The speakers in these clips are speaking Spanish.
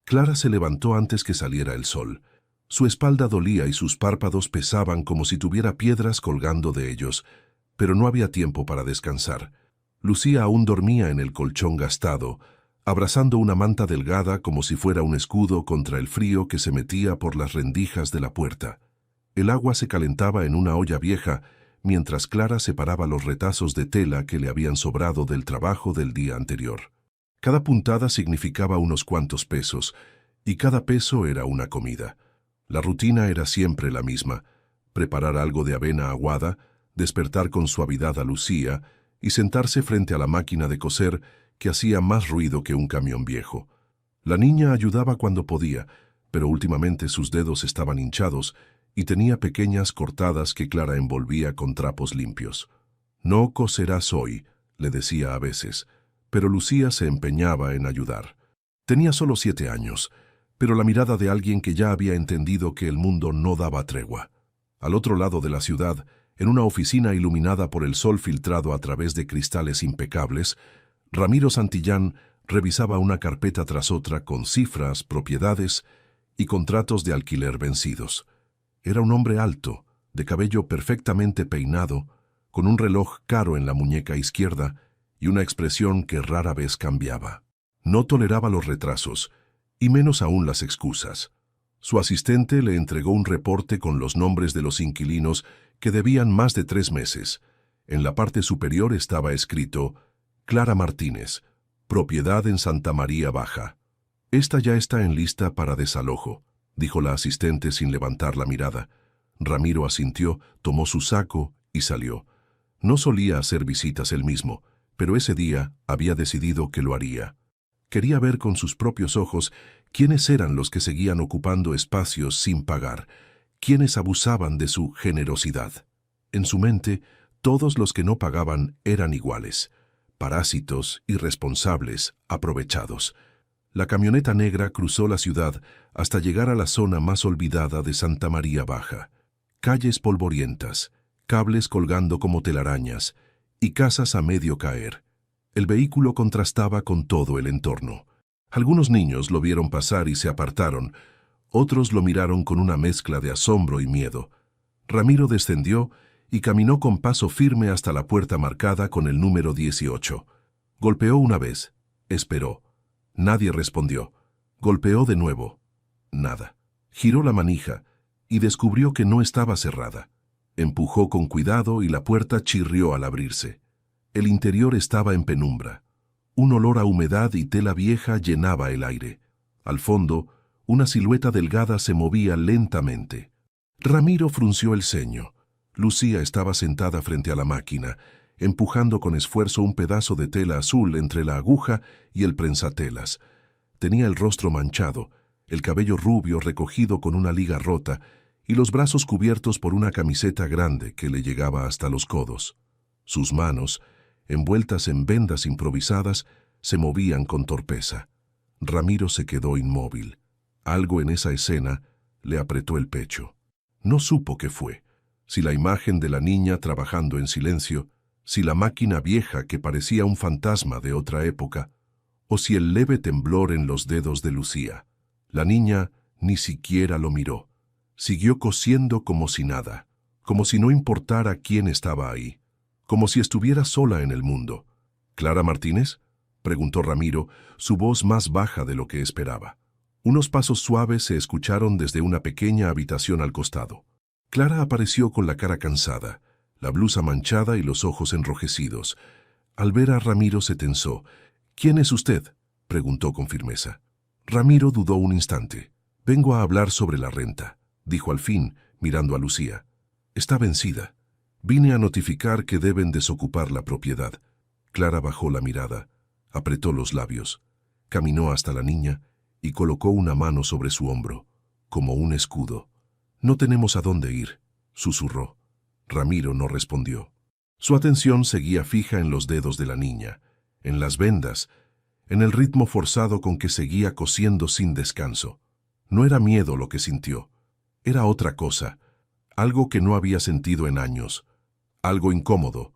Clara se levantó antes que saliera el sol. Su espalda dolía y sus párpados pesaban como si tuviera piedras colgando de ellos, pero no había tiempo para descansar. Lucía aún dormía en el colchón gastado, abrazando una manta delgada como si fuera un escudo contra el frío que se metía por las rendijas de la puerta. El agua se calentaba en una olla vieja, mientras Clara separaba los retazos de tela que le habían sobrado del trabajo del día anterior. Cada puntada significaba unos cuantos pesos, y cada peso era una comida. La rutina era siempre la misma: preparar algo de avena aguada, despertar con suavidad a Lucía y sentarse frente a la máquina de coser que hacía más ruido que un camión viejo. La niña ayudaba cuando podía, pero últimamente sus dedos estaban hinchados y tenía pequeñas cortadas que Clara envolvía con trapos limpios. «No coserás hoy», le decía a veces, pero Lucía se empeñaba en ayudar. Tenía solo 7 años, pero la mirada de alguien que ya había entendido que el mundo no daba tregua. Al otro lado de la ciudad, en una oficina iluminada por el sol filtrado a través de cristales impecables, Ramiro Santillán revisaba una carpeta tras otra con cifras, propiedades y contratos de alquiler vencidos. Era un hombre alto, de cabello perfectamente peinado, con un reloj caro en la muñeca izquierda y una expresión que rara vez cambiaba. No toleraba los retrasos, y menos aún las excusas. Su asistente le entregó un reporte con los nombres de los inquilinos que debían más de 3 meses. En la parte superior estaba escrito: Clara Martínez, propiedad en Santa María Baja. «Esta ya está en lista para desalojo», dijo la asistente sin levantar la mirada. Ramiro asintió, tomó su saco y salió. No solía hacer visitas él mismo, pero ese día había decidido que lo haría. Quería ver con sus propios ojos quiénes eran los que seguían ocupando espacios sin pagar, quiénes abusaban de su generosidad. En su mente, todos los que no pagaban eran iguales: parásitos, irresponsables, aprovechados. La camioneta negra cruzó la ciudad hasta llegar a la zona más olvidada de Santa María Baja. Calles polvorientas, cables colgando como telarañas y casas a medio caer. El vehículo contrastaba con todo el entorno. Algunos niños lo vieron pasar y se apartaron. Otros lo miraron con una mezcla de asombro y miedo. Ramiro descendió y caminó con paso firme hasta la puerta marcada con el número 18. Golpeó una vez. Esperó. Nadie respondió. Golpeó de nuevo. Nada. Giró la manija y descubrió que no estaba cerrada. Empujó con cuidado y la puerta chirrió al abrirse. El interior estaba en penumbra. Un olor a humedad y tela vieja llenaba el aire. Al fondo, una silueta delgada se movía lentamente. Ramiro frunció el ceño. Lucía estaba sentada frente a la máquina, empujando con esfuerzo un pedazo de tela azul entre la aguja y el prensatelas. Tenía el rostro manchado, el cabello rubio recogido con una liga rota y los brazos cubiertos por una camiseta grande que le llegaba hasta los codos. Sus manos, envueltas en vendas improvisadas, se movían con torpeza. Ramiro se quedó inmóvil. Algo en esa escena le apretó el pecho. No supo qué fue: si la imagen de la niña trabajando en silencio, si la máquina vieja que parecía un fantasma de otra época, o si el leve temblor en los dedos de Lucía. La niña ni siquiera lo miró. Siguió cosiendo como si nada, como si no importara quién estaba ahí, como si estuviera sola en el mundo. «¿Clara Martínez?», preguntó Ramiro, su voz más baja de lo que esperaba. Unos pasos suaves se escucharon desde una pequeña habitación al costado. Clara apareció con la cara cansada, la blusa manchada y los ojos enrojecidos. Al ver a Ramiro se tensó. «¿Quién es usted?», preguntó con firmeza. Ramiro dudó un instante. «Vengo a hablar sobre la renta», dijo al fin, mirando a Lucía. «Está vencida. Vine a notificar que deben desocupar la propiedad». Clara bajó la mirada, apretó los labios, caminó hasta la niña y colocó una mano sobre su hombro, como un escudo. «No tenemos a dónde ir», susurró. Ramiro no respondió. Su atención seguía fija en los dedos de la niña, en las vendas, en el ritmo forzado con que seguía cosiendo sin descanso. No era miedo lo que sintió. Era otra cosa, algo que no había sentido en años, algo incómodo,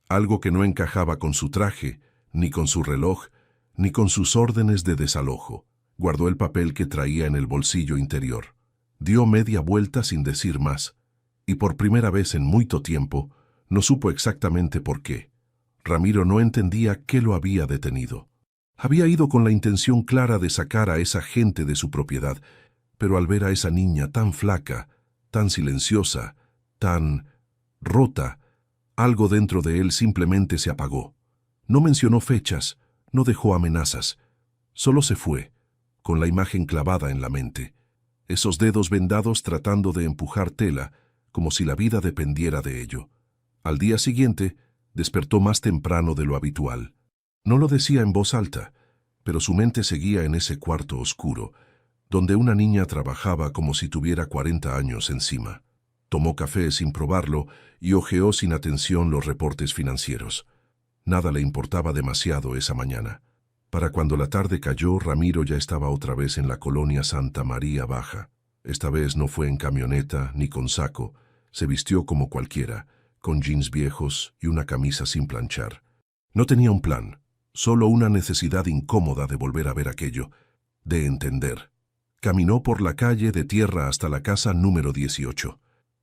algo que no encajaba con su traje, ni con su reloj, ni con sus órdenes de desalojo. Guardó el papel que traía en el bolsillo interior. Dio media vuelta sin decir más, y por primera vez en mucho tiempo, no supo exactamente por qué. Ramiro no entendía qué lo había detenido. Había ido con la intención clara de sacar a esa gente de su propiedad, pero al ver a esa niña tan flaca, tan silenciosa, tan rota, algo dentro de él simplemente se apagó. No mencionó fechas, no dejó amenazas. Solo se fue, con la imagen clavada en la mente. Esos dedos vendados tratando de empujar tela, como si la vida dependiera de ello. Al día siguiente, despertó más temprano de lo habitual. No lo decía en voz alta, pero su mente seguía en ese cuarto oscuro, donde una niña trabajaba como si tuviera 40 años encima. Tomó café sin probarlo y hojeó sin atención los reportes financieros. Nada le importaba demasiado esa mañana. Para cuando la tarde cayó, Ramiro ya estaba otra vez en la colonia Santa María Baja. Esta vez no fue en camioneta ni con saco. Se vistió como cualquiera, con jeans viejos y una camisa sin planchar. No tenía un plan, solo una necesidad incómoda de volver a ver aquello, de entender. Caminó por la calle de tierra hasta la casa número 18.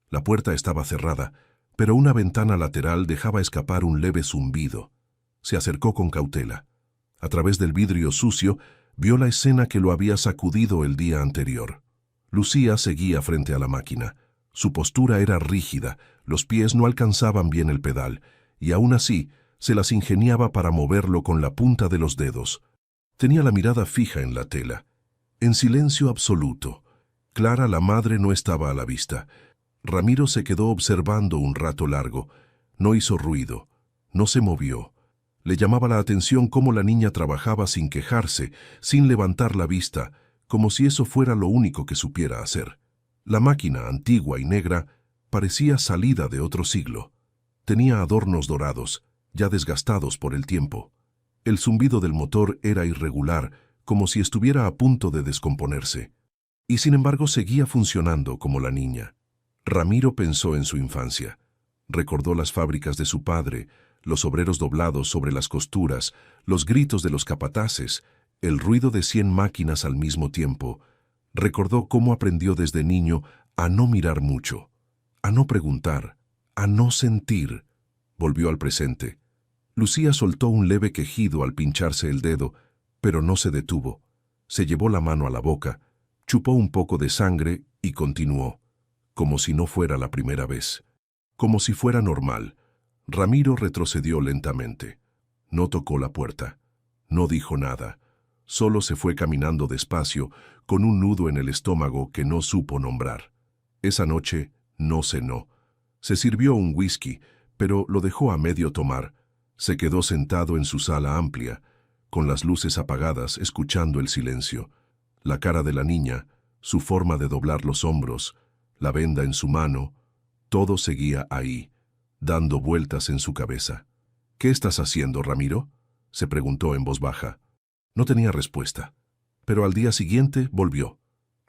La puerta estaba cerrada, pero una ventana lateral dejaba escapar un leve zumbido. Se acercó con cautela. A través del vidrio sucio, vio la escena que lo había sacudido el día anterior. Lucía seguía frente a la máquina. Su postura era rígida, los pies no alcanzaban bien el pedal, y aún así se las ingeniaba para moverlo con la punta de los dedos. Tenía la mirada fija en la tela. En silencio absoluto. Clara, la madre, no estaba a la vista. Ramiro se quedó observando un rato largo. No hizo ruido. No se movió. Le llamaba la atención cómo la niña trabajaba sin quejarse, sin levantar la vista, como si eso fuera lo único que supiera hacer. La máquina, antigua y negra, parecía salida de otro siglo. Tenía adornos dorados, ya desgastados por el tiempo. El zumbido del motor era irregular, como si estuviera a punto de descomponerse. Y sin embargo seguía funcionando como la niña. Ramiro pensó en su infancia. Recordó las fábricas de su padre, los obreros doblados sobre las costuras, los gritos de los capataces, el ruido de 100 máquinas al mismo tiempo. Recordó cómo aprendió desde niño a no mirar mucho, a no preguntar, a no sentir. Volvió al presente. Lucía soltó un leve quejido al pincharse el dedo, pero no se detuvo. Se llevó la mano a la boca, chupó un poco de sangre y continuó, como si no fuera la primera vez, como si fuera normal. Ramiro retrocedió lentamente. No tocó la puerta. No dijo nada. Solo se fue caminando despacio, con un nudo en el estómago que no supo nombrar. Esa noche no cenó. Se sirvió un whisky, pero lo dejó a medio tomar. Se quedó sentado en su sala amplia, con las luces apagadas, escuchando el silencio. La cara de la niña, su forma de doblar los hombros, la venda en su mano, todo seguía ahí, dando vueltas en su cabeza. «¿Qué estás haciendo, Ramiro?», se preguntó en voz baja. No tenía respuesta, pero al día siguiente volvió.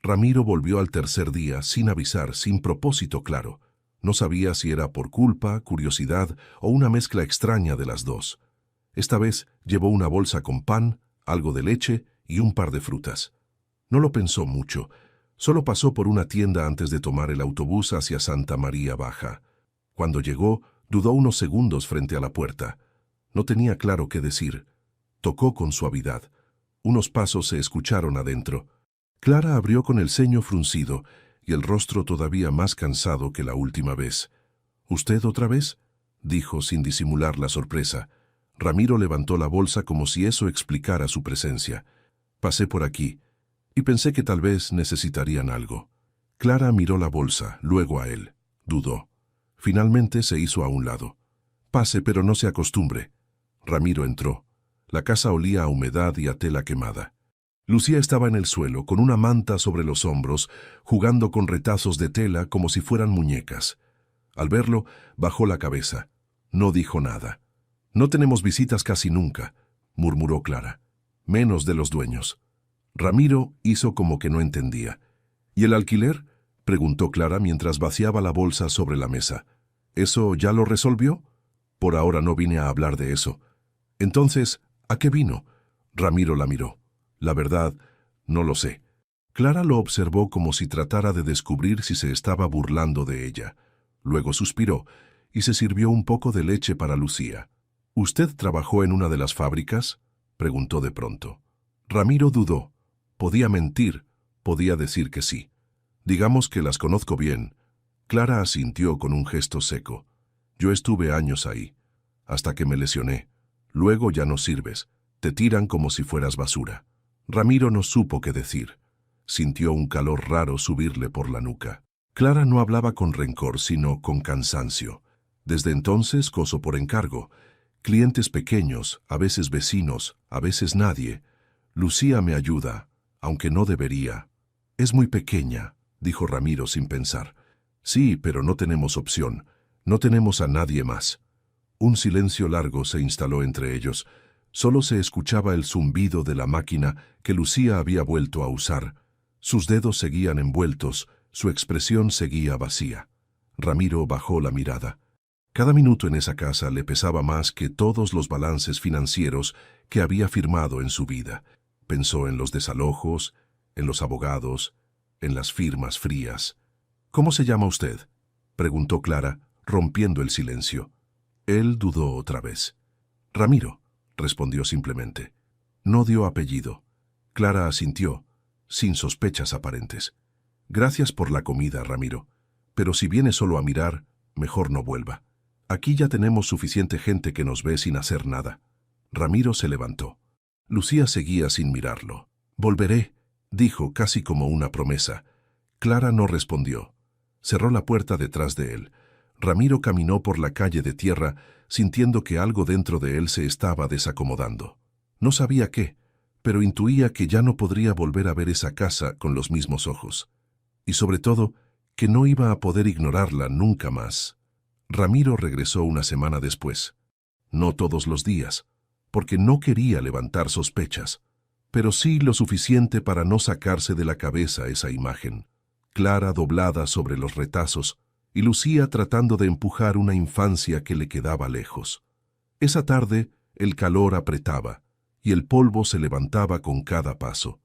Ramiro volvió al tercer día, sin avisar, sin propósito claro. No sabía si era por culpa, curiosidad o una mezcla extraña de las dos. Esta vez llevó una bolsa con pan, algo de leche y un par de frutas. No lo pensó mucho. Solo pasó por una tienda antes de tomar el autobús hacia Santa María Baja. Cuando llegó, dudó unos segundos frente a la puerta. No tenía claro qué decir. Tocó con suavidad. Unos pasos se escucharon adentro. Clara abrió con el ceño fruncido y el rostro todavía más cansado que la última vez. «¿Usted otra vez?», dijo sin disimular la sorpresa. Ramiro levantó la bolsa como si eso explicara su presencia. «Pasé por aquí y pensé que tal vez necesitarían algo». Clara miró la bolsa, luego a él. Dudó. Finalmente se hizo a un lado. «Pase, pero no se acostumbre». Ramiro entró. La casa olía a humedad y a tela quemada. Lucía estaba en el suelo, con una manta sobre los hombros, jugando con retazos de tela como si fueran muñecas. Al verlo, bajó la cabeza. No dijo nada. «No tenemos visitas casi nunca», murmuró Clara. «Menos de los dueños». Ramiro hizo como que no entendía. «¿Y el alquiler?», preguntó Clara mientras vaciaba la bolsa sobre la mesa. «¿Eso ya lo resolvió?». «Por ahora no vine a hablar de eso». «Entonces, ¿a qué vino?». Ramiro la miró. «La verdad, No lo sé. Clara lo observó como si tratara de descubrir si se estaba burlando de ella. Luego suspiró y se sirvió un poco de leche para Lucía. ¿Usted trabajó en una de las fábricas?, preguntó de pronto. Ramiro dudó. Podía mentir, podía decir que sí. Digamos que las conozco bien. Clara asintió con un gesto seco. Yo estuve años ahí, hasta que me lesioné. Luego ya no sirves. Te tiran como si fueras basura. Ramiro no supo qué decir. Sintió un calor raro subirle por la nuca. Clara no hablaba con rencor, sino con cansancio. Desde entonces, coso por encargo. Clientes pequeños, a veces vecinos, a veces nadie. Lucía me ayuda, aunque no debería. Es muy pequeña, dijo Ramiro sin pensar. Sí, pero no tenemos opción. No tenemos a nadie más. Un silencio largo se instaló entre ellos. Solo se escuchaba el zumbido de la máquina que Lucía había vuelto a usar. Sus dedos seguían envueltos, su expresión seguía vacía. Ramiro bajó la mirada. Cada minuto en esa casa le pesaba más que todos los balances financieros que había firmado en su vida. Pensó en los desalojos, en los abogados, en las firmas frías. ¿Cómo se llama usted?, preguntó Clara, rompiendo el silencio. Él dudó otra vez. Ramiro, respondió simplemente. No dio apellido. Clara asintió, sin sospechas aparentes. Gracias por la comida, Ramiro. Pero si viene solo a mirar, mejor no vuelva. Aquí ya tenemos suficiente gente que nos ve sin hacer nada. Ramiro se levantó. Lucía seguía sin mirarlo. Volveré, dijo casi como una promesa. Clara no respondió. Cerró la puerta detrás de él. Ramiro caminó por la calle de tierra, sintiendo que algo dentro de él se estaba desacomodando. No sabía qué, pero intuía que ya no podría volver a ver esa casa con los mismos ojos. Y sobre todo, que no iba a poder ignorarla nunca más. Ramiro regresó una semana después. No todos los días, porque no quería levantar sospechas, pero sí lo suficiente para no sacarse de la cabeza esa imagen. Clara doblada sobre los retazos, y Lucía tratando de empujar una infancia que le quedaba lejos. Esa tarde el calor apretaba, y el polvo se levantaba con cada paso.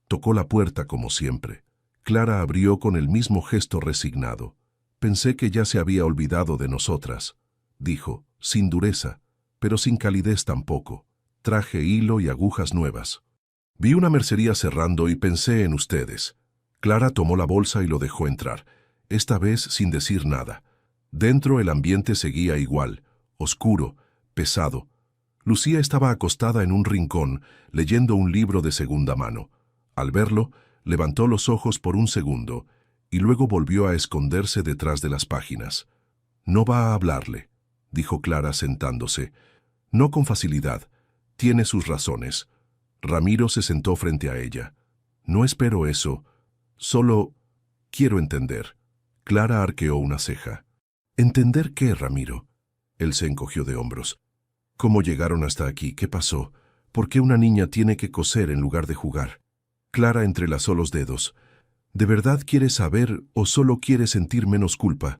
Tocó la puerta como siempre. Clara abrió con el mismo gesto resignado. Pensé que ya se había olvidado de nosotras, dijo, sin dureza, pero sin calidez tampoco. Traje hilo y agujas nuevas. Vi una mercería cerrando y pensé en ustedes. Clara tomó la bolsa y lo dejó entrar, esta vez sin decir nada. Dentro el ambiente seguía igual, oscuro, pesado. Lucía estaba acostada en un rincón, leyendo un libro de segunda mano. Al verlo, levantó los ojos por un segundo, y luego volvió a esconderse detrás de las páginas. No va a hablarle, dijo Clara sentándose. No con facilidad. Tiene sus razones. Ramiro se sentó frente a ella. No espero eso. Solo quiero entender. Clara arqueó una ceja. ¿Entender qué, Ramiro? Él se encogió de hombros. ¿Cómo llegaron hasta aquí? ¿Qué pasó? ¿Por qué una niña tiene que coser en lugar de jugar? Clara entrelazó los dedos. ¿De verdad quiere saber o solo quiere sentir menos culpa?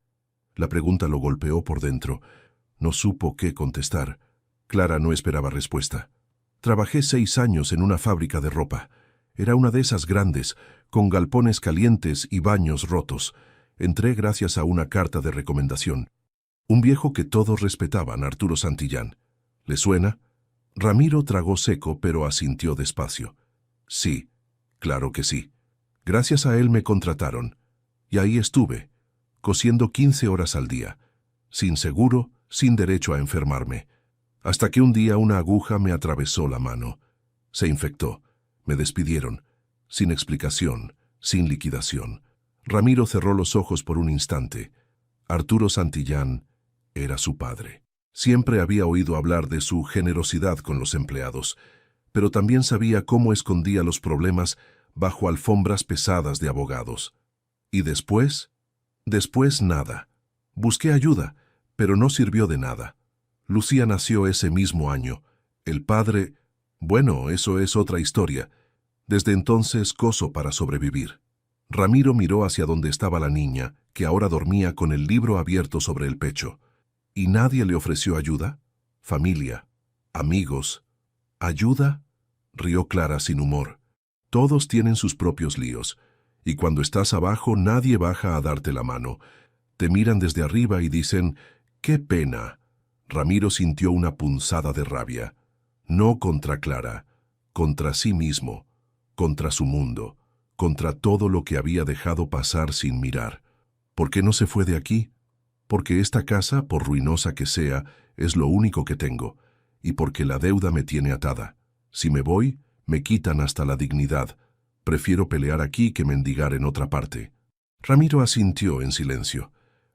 La pregunta lo golpeó por dentro. No supo qué contestar. Clara no esperaba respuesta. Trabajé 6 años en una fábrica de ropa. Era una de esas grandes, con galpones calientes y baños rotos. Entré gracias a una carta de recomendación. Un viejo que todos respetaban, Arturo Santillán. ¿Le suena? Ramiro tragó seco, pero asintió despacio. Sí, claro que sí. Gracias a él me contrataron. Y ahí estuve, cosiendo 15 horas al día, sin seguro, sin derecho a enfermarme. Hasta que un día una aguja me atravesó la mano. Se infectó. Me despidieron. Sin explicación, sin liquidación. Ramiro cerró los ojos por un instante. Arturo Santillán era su padre. Siempre había oído hablar de su generosidad con los empleados, pero también sabía cómo escondía los problemas bajo alfombras pesadas de abogados. ¿Y después? Después nada. Busqué ayuda, pero no sirvió de nada. Lucía nació ese mismo año. El padre... Bueno, eso es otra historia. Desde entonces coso para sobrevivir. Ramiro miró hacia donde estaba la niña, que ahora dormía con el libro abierto sobre el pecho. ¿Y nadie le ofreció ayuda? ¿Familia? ¿Amigos? ¿Ayuda? Rió Clara sin humor. Todos tienen sus propios líos, y cuando estás abajo nadie baja a darte la mano. Te miran desde arriba y dicen, ¡qué pena! Ramiro sintió una punzada de rabia. No contra Clara, contra sí mismo, contra su mundo, contra todo lo que había dejado pasar sin mirar. ¿Por qué no se fue de aquí? Porque esta casa, por ruinosa que sea, es lo único que tengo, y porque la deuda me tiene atada. Si me voy, me quitan hasta la dignidad. Prefiero pelear aquí que mendigar en otra parte. Ramiro asintió en silencio.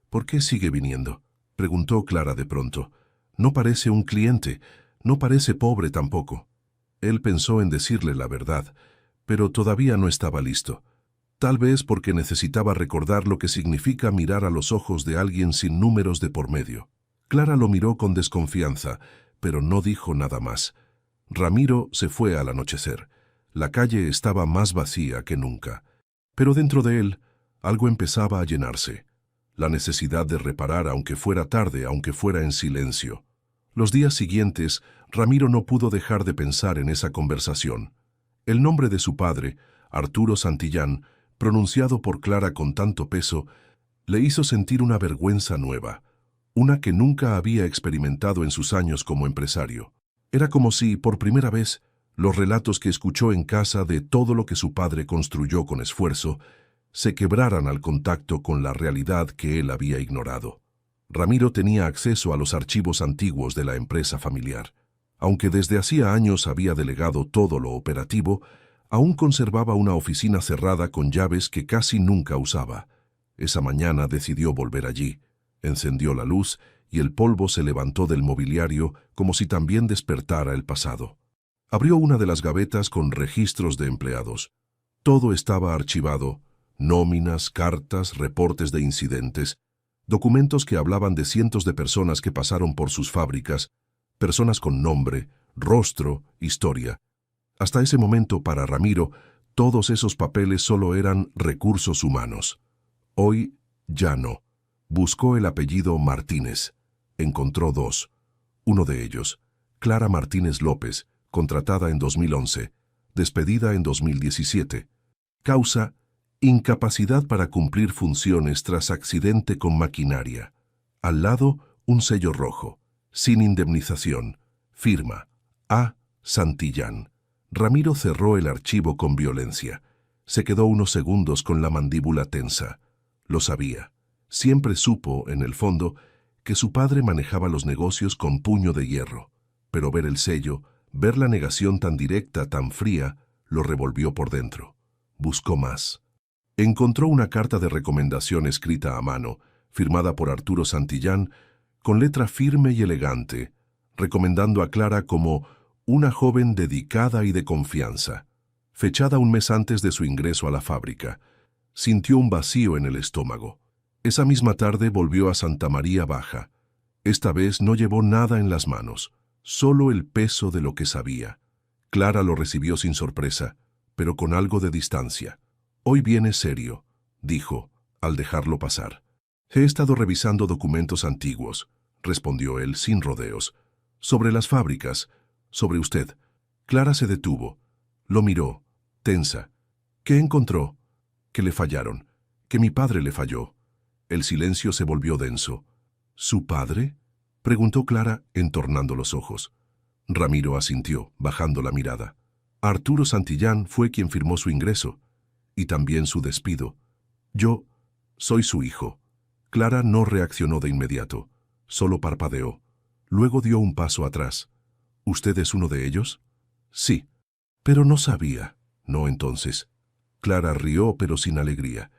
¿Por qué sigue viniendo?, preguntó Clara de pronto. No parece un cliente, no parece pobre tampoco. Él pensó en decirle la verdad, pero todavía no estaba listo. Tal vez porque necesitaba recordar lo que significa mirar a los ojos de alguien sin números de por medio. Clara lo miró con desconfianza, pero no dijo nada más. Ramiro se fue al anochecer. La calle estaba más vacía que nunca. Pero dentro de él, algo empezaba a llenarse. La necesidad de reparar, aunque fuera tarde, aunque fuera en silencio. Los días siguientes, Ramiro no pudo dejar de pensar en esa conversación. El nombre de su padre, Arturo Santillán, pronunciado por Clara con tanto peso, le hizo sentir una vergüenza nueva, una que nunca había experimentado en sus años como empresario. Era como si, por primera vez, los relatos que escuchó en casa de todo lo que su padre construyó con esfuerzo, se quebraran al contacto con la realidad que él había ignorado. Ramiro tenía acceso a los archivos antiguos de la empresa familiar. Aunque desde hacía años había delegado todo lo operativo, aún conservaba una oficina cerrada con llaves que casi nunca usaba. Esa mañana decidió volver allí. Encendió la luz y el polvo se levantó del mobiliario como si también despertara el pasado. Abrió una de las gavetas con registros de empleados. Todo estaba archivado: nóminas, cartas, reportes de incidentes, documentos que hablaban de cientos de personas que pasaron por sus fábricas, personas con nombre, rostro, historia. Hasta ese momento, para Ramiro, todos esos papeles solo eran recursos humanos. Hoy ya no. Buscó el apellido Martínez. Encontró dos. Uno de ellos, Clara Martínez López, contratada en 2011, despedida en 2017. Causa: incapacidad para cumplir funciones tras accidente con maquinaria. Al lado, un sello rojo. Sin indemnización. Firma: A. Santillán. Ramiro cerró el archivo con violencia. Se quedó unos segundos con la mandíbula tensa. Lo sabía. Siempre supo, en el fondo, que su padre manejaba los negocios con puño de hierro. Pero ver el sello, ver la negación tan directa, tan fría, lo revolvió por dentro. Buscó más. Encontró una carta de recomendación escrita a mano, firmada por Arturo Santillán, con letra firme y elegante, recomendando a Clara como una joven dedicada y de confianza, fechada un mes antes de su ingreso a la fábrica. Sintió un vacío en el estómago. Esa misma tarde volvió a Santa María Baja. Esta vez no llevó nada en las manos, solo el peso de lo que sabía. Clara lo recibió sin sorpresa, pero con algo de distancia. «Hoy viene serio», dijo, al dejarlo pasar. «He estado revisando documentos antiguos», respondió él sin rodeos. «Sobre las fábricas, sobre usted». Clara se detuvo. Lo miró, tensa. ¿Qué encontró? Que le fallaron, que mi padre le falló. El silencio se volvió denso. ¿Su padre?, preguntó Clara, entornando los ojos. Ramiro asintió, bajando la mirada. Arturo Santillán fue quien firmó su ingreso, y también su despido. Yo soy su hijo. Clara no reaccionó de inmediato, solo parpadeó. Luego dio un paso atrás. ¿Usted es uno de ellos? Sí. Pero no sabía. No entonces. Clara rió, pero sin alegría.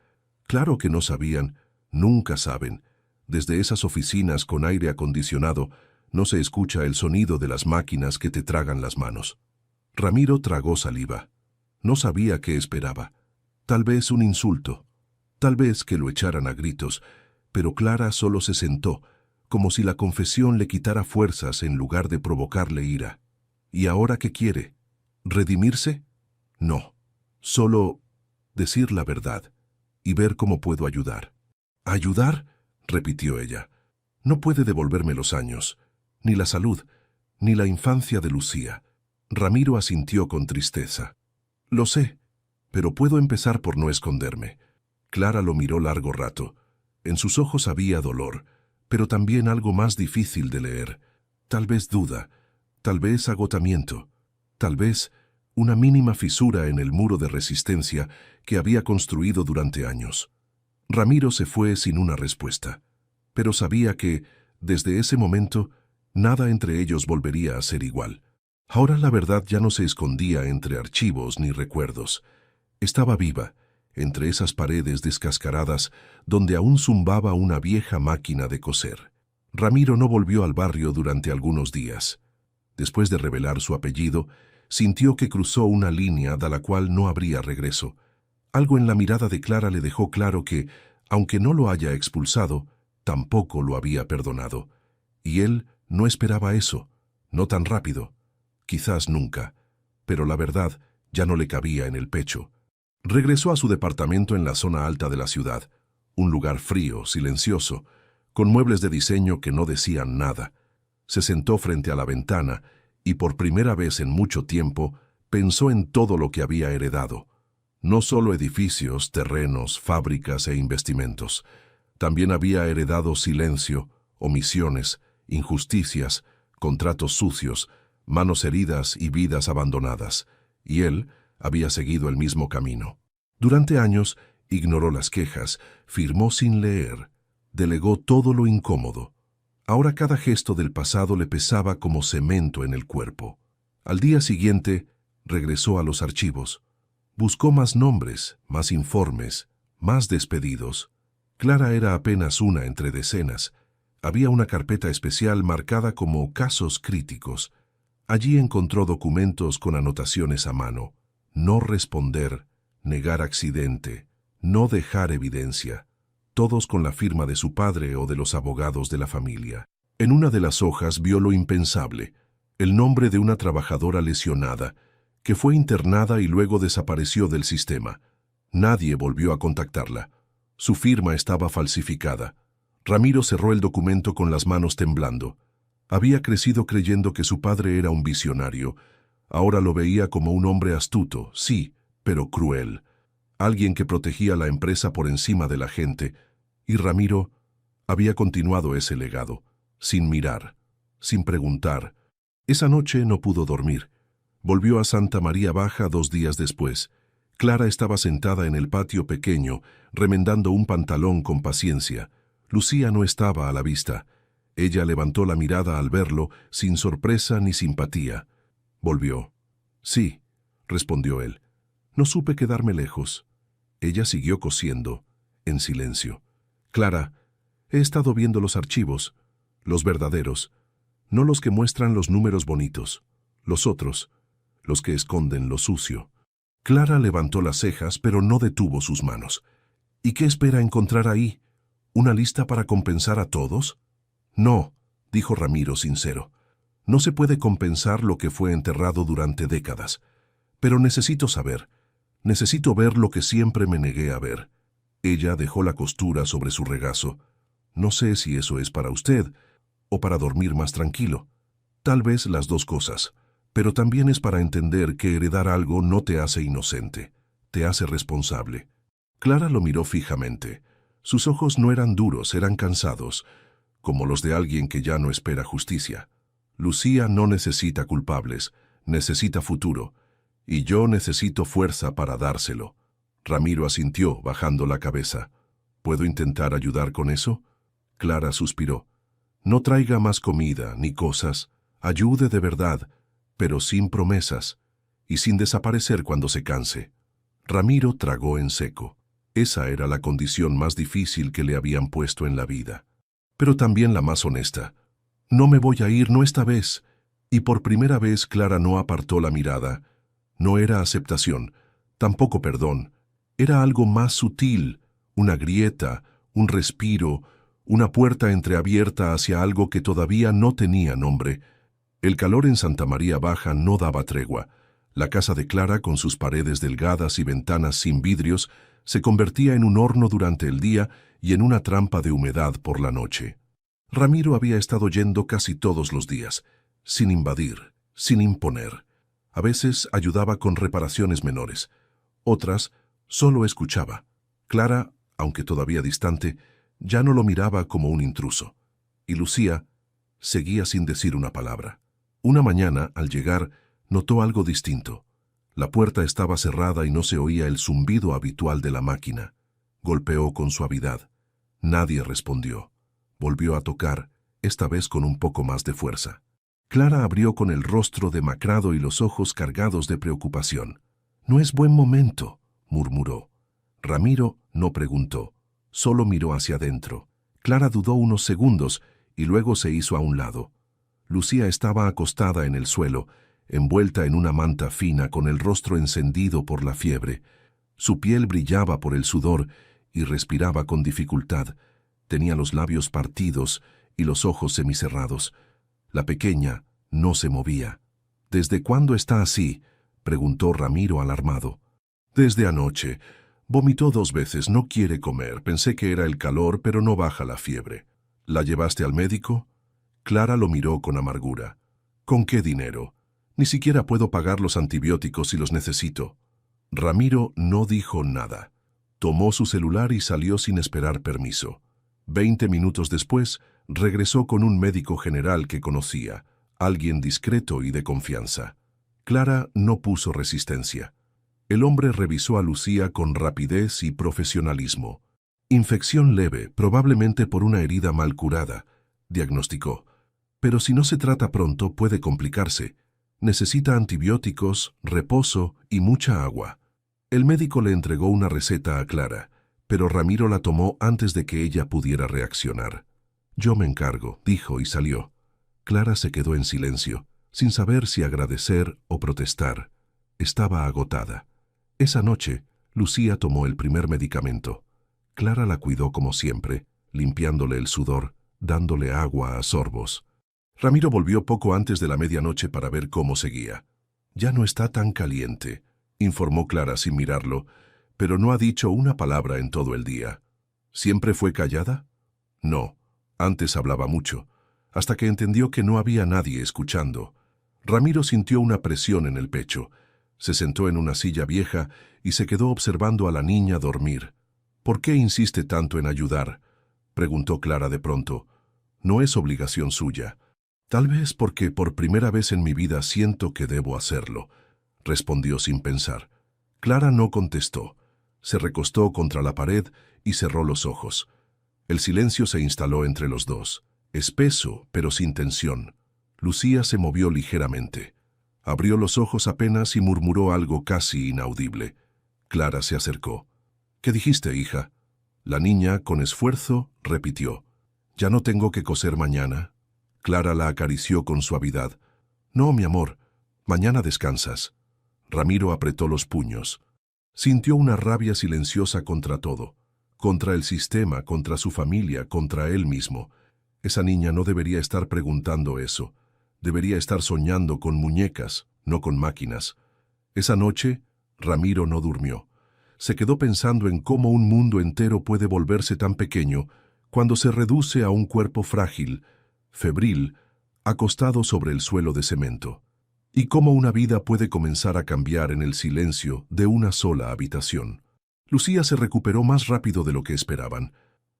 Claro que no sabían, nunca saben. Desde esas oficinas con aire acondicionado no se escucha el sonido de las máquinas que te tragan las manos. Ramiro tragó saliva. No sabía qué esperaba. Tal vez un insulto, tal vez que lo echaran a gritos, pero Clara solo se sentó, como si la confesión le quitara fuerzas en lugar de provocarle ira. ¿Y ahora qué quiere? ¿Redimirse? No. Solo decir la verdad y ver cómo puedo ayudar. ¿Ayudar?, repitió ella. No puede devolverme los años, ni la salud, ni la infancia de Lucía. Ramiro asintió con tristeza. Lo sé, pero puedo empezar por no esconderme. Clara lo miró largo rato. En sus ojos había dolor, pero también algo más difícil de leer. Tal vez duda, tal vez agotamiento, tal vez una mínima fisura en el muro de resistencia que había construido durante años. Ramiro se fue sin una respuesta, pero sabía que, desde ese momento, nada entre ellos volvería a ser igual. Ahora la verdad ya no se escondía entre archivos ni recuerdos. Estaba viva, entre esas paredes descascaradas donde aún zumbaba una vieja máquina de coser. Ramiro no volvió al barrio durante algunos días. Después de revelar su apellido, sintió que cruzó una línea de la cual no habría regreso. Algo en la mirada de Clara le dejó claro que, aunque no lo haya expulsado, tampoco lo había perdonado. Y él no esperaba eso, no tan rápido, quizás nunca, pero la verdad ya no le cabía en el pecho. Regresó a su departamento en la zona alta de la ciudad, un lugar frío, silencioso, con muebles de diseño que no decían nada. Se sentó frente a la ventana y por primera vez en mucho tiempo pensó en todo lo que había heredado. No solo edificios, terrenos, fábricas e investimentos. También había heredado silencio, omisiones, injusticias, contratos sucios, manos heridas y vidas abandonadas. Y él había seguido el mismo camino. Durante años, ignoró las quejas, firmó sin leer, delegó todo lo incómodo. Ahora cada gesto del pasado le pesaba como cemento en el cuerpo. Al día siguiente, regresó a los archivos. Buscó más nombres, más informes, más despedidos. Clara era apenas una entre decenas. Había una carpeta especial marcada como casos críticos. Allí encontró documentos con anotaciones a mano. No responder, negar accidente, no dejar evidencia. Todos con la firma de su padre o de los abogados de la familia. En una de las hojas vio lo impensable, el nombre de una trabajadora lesionada, que fue internada y luego desapareció del sistema. Nadie volvió a contactarla. Su firma estaba falsificada. Ramiro cerró el documento con las manos temblando. Había crecido creyendo que su padre era un visionario. Ahora lo veía como un hombre astuto, sí, pero cruel. Alguien que protegía la empresa por encima de la gente. Y Ramiro había continuado ese legado, sin mirar, sin preguntar. Esa noche no pudo dormir. Volvió a Santa María Baja 2 días después. Clara estaba sentada en el patio pequeño, remendando un pantalón con paciencia. Lucía no estaba a la vista. Ella levantó la mirada al verlo, sin sorpresa ni simpatía. Volvió. Sí, respondió él. No supe quedarme lejos. Ella siguió cosiendo, en silencio. Clara, he estado viendo los archivos, los verdaderos, no los que muestran los números bonitos, los otros, los que esconden lo sucio. Clara levantó las cejas, pero no detuvo sus manos. ¿Y qué espera encontrar ahí? ¿Una lista para compensar a todos? No, dijo Ramiro sincero. No se puede compensar lo que fue enterrado durante décadas. Pero necesito saber. Necesito ver lo que siempre me negué a ver. Ella dejó la costura sobre su regazo. No sé si eso es para usted o para dormir más tranquilo. Tal vez las dos cosas. Pero también es para entender que heredar algo no te hace inocente. Te hace responsable. Clara lo miró fijamente. Sus ojos no eran duros, eran cansados, como los de alguien que ya no espera justicia. Lucía no necesita culpables, necesita futuro, y yo necesito fuerza para dárselo. Ramiro asintió, bajando la cabeza. ¿Puedo intentar ayudar con eso? Clara suspiró. No traiga más comida ni cosas. Ayude de verdad, pero sin promesas, y sin desaparecer cuando se canse. Ramiro tragó en seco. Esa era la condición más difícil que le habían puesto en la vida, pero también la más honesta. No me voy a ir, no esta vez. Y por primera vez Clara no apartó la mirada. No era aceptación, tampoco perdón. Era algo más sutil, una grieta, un respiro, una puerta entreabierta hacia algo que todavía no tenía nombre. El calor en Santa María Baja no daba tregua. La casa de Clara, con sus paredes delgadas y ventanas sin vidrios, se convertía en un horno durante el día y en una trampa de humedad por la noche. Ramiro había estado yendo casi todos los días, sin invadir, sin imponer. A veces ayudaba con reparaciones menores. Otras, solo escuchaba. Clara, aunque todavía distante, ya no lo miraba como un intruso. Y Lucía seguía sin decir una palabra. Una mañana, al llegar, notó algo distinto. La puerta estaba cerrada y no se oía el zumbido habitual de la máquina. Golpeó con suavidad. Nadie respondió. Volvió a tocar, esta vez con un poco más de fuerza. Clara abrió con el rostro demacrado y los ojos cargados de preocupación. «No es buen momento», murmuró. Ramiro no preguntó, solo miró hacia adentro. Clara dudó unos segundos y luego se hizo a un lado. Lucía estaba acostada en el suelo, envuelta en una manta fina con el rostro encendido por la fiebre. Su piel brillaba por el sudor y respiraba con dificultad. Tenía los labios partidos y los ojos semicerrados. La pequeña no se movía. «¿Desde cuándo está así?», preguntó Ramiro alarmado. «Desde anoche. Vomitó 2 veces, no quiere comer. Pensé que era el calor, pero no baja la fiebre». «¿La llevaste al médico?». Clara lo miró con amargura. «¿Con qué dinero? Ni siquiera puedo pagar los antibióticos si los necesito». Ramiro no dijo nada. Tomó su celular y salió sin esperar permiso. 20 minutos después, regresó con un médico general que conocía, alguien discreto y de confianza. Clara no puso resistencia. El hombre revisó a Lucía con rapidez y profesionalismo. «Infección leve, probablemente por una herida mal curada», diagnosticó. «Pero si no se trata pronto, puede complicarse. Necesita antibióticos, reposo y mucha agua». El médico le entregó una receta a Clara, pero Ramiro la tomó antes de que ella pudiera reaccionar. «Yo me encargo», dijo y salió. Clara se quedó en silencio, sin saber si agradecer o protestar. Estaba agotada. Esa noche, Lucía tomó el primer medicamento. Clara la cuidó como siempre, limpiándole el sudor, dándole agua a sorbos. Ramiro volvió poco antes de la medianoche para ver cómo seguía. «Ya no está tan caliente», informó Clara sin mirarlo, pero no ha dicho una palabra en todo el día. «¿Siempre fue callada?». «No, antes hablaba mucho, hasta que entendió que no había nadie escuchando». Ramiro sintió una presión en el pecho. Se sentó en una silla vieja y se quedó observando a la niña dormir. «¿Por qué insiste tanto en ayudar?», preguntó Clara de pronto. «No es obligación suya». «Tal vez porque por primera vez en mi vida siento que debo hacerlo», respondió sin pensar. Clara no contestó. Se recostó contra la pared y cerró los ojos. El silencio se instaló entre los dos, espeso pero sin tensión. Lucía se movió ligeramente. Abrió los ojos apenas y murmuró algo casi inaudible. Clara se acercó. «¿Qué dijiste, hija?». La niña, con esfuerzo, repitió. «¿Ya no tengo que coser mañana?». Clara la acarició con suavidad. «No, mi amor, mañana descansas». Ramiro apretó los puños. Sintió una rabia silenciosa contra todo. Contra el sistema, contra su familia, contra él mismo. Esa niña no debería estar preguntando eso. Debería estar soñando con muñecas, no con máquinas. Esa noche, Ramiro no durmió. Se quedó pensando en cómo un mundo entero puede volverse tan pequeño cuando se reduce a un cuerpo frágil, febril, acostado sobre el suelo de cemento. Y cómo una vida puede comenzar a cambiar en el silencio de una sola habitación. Lucía se recuperó más rápido de lo que esperaban.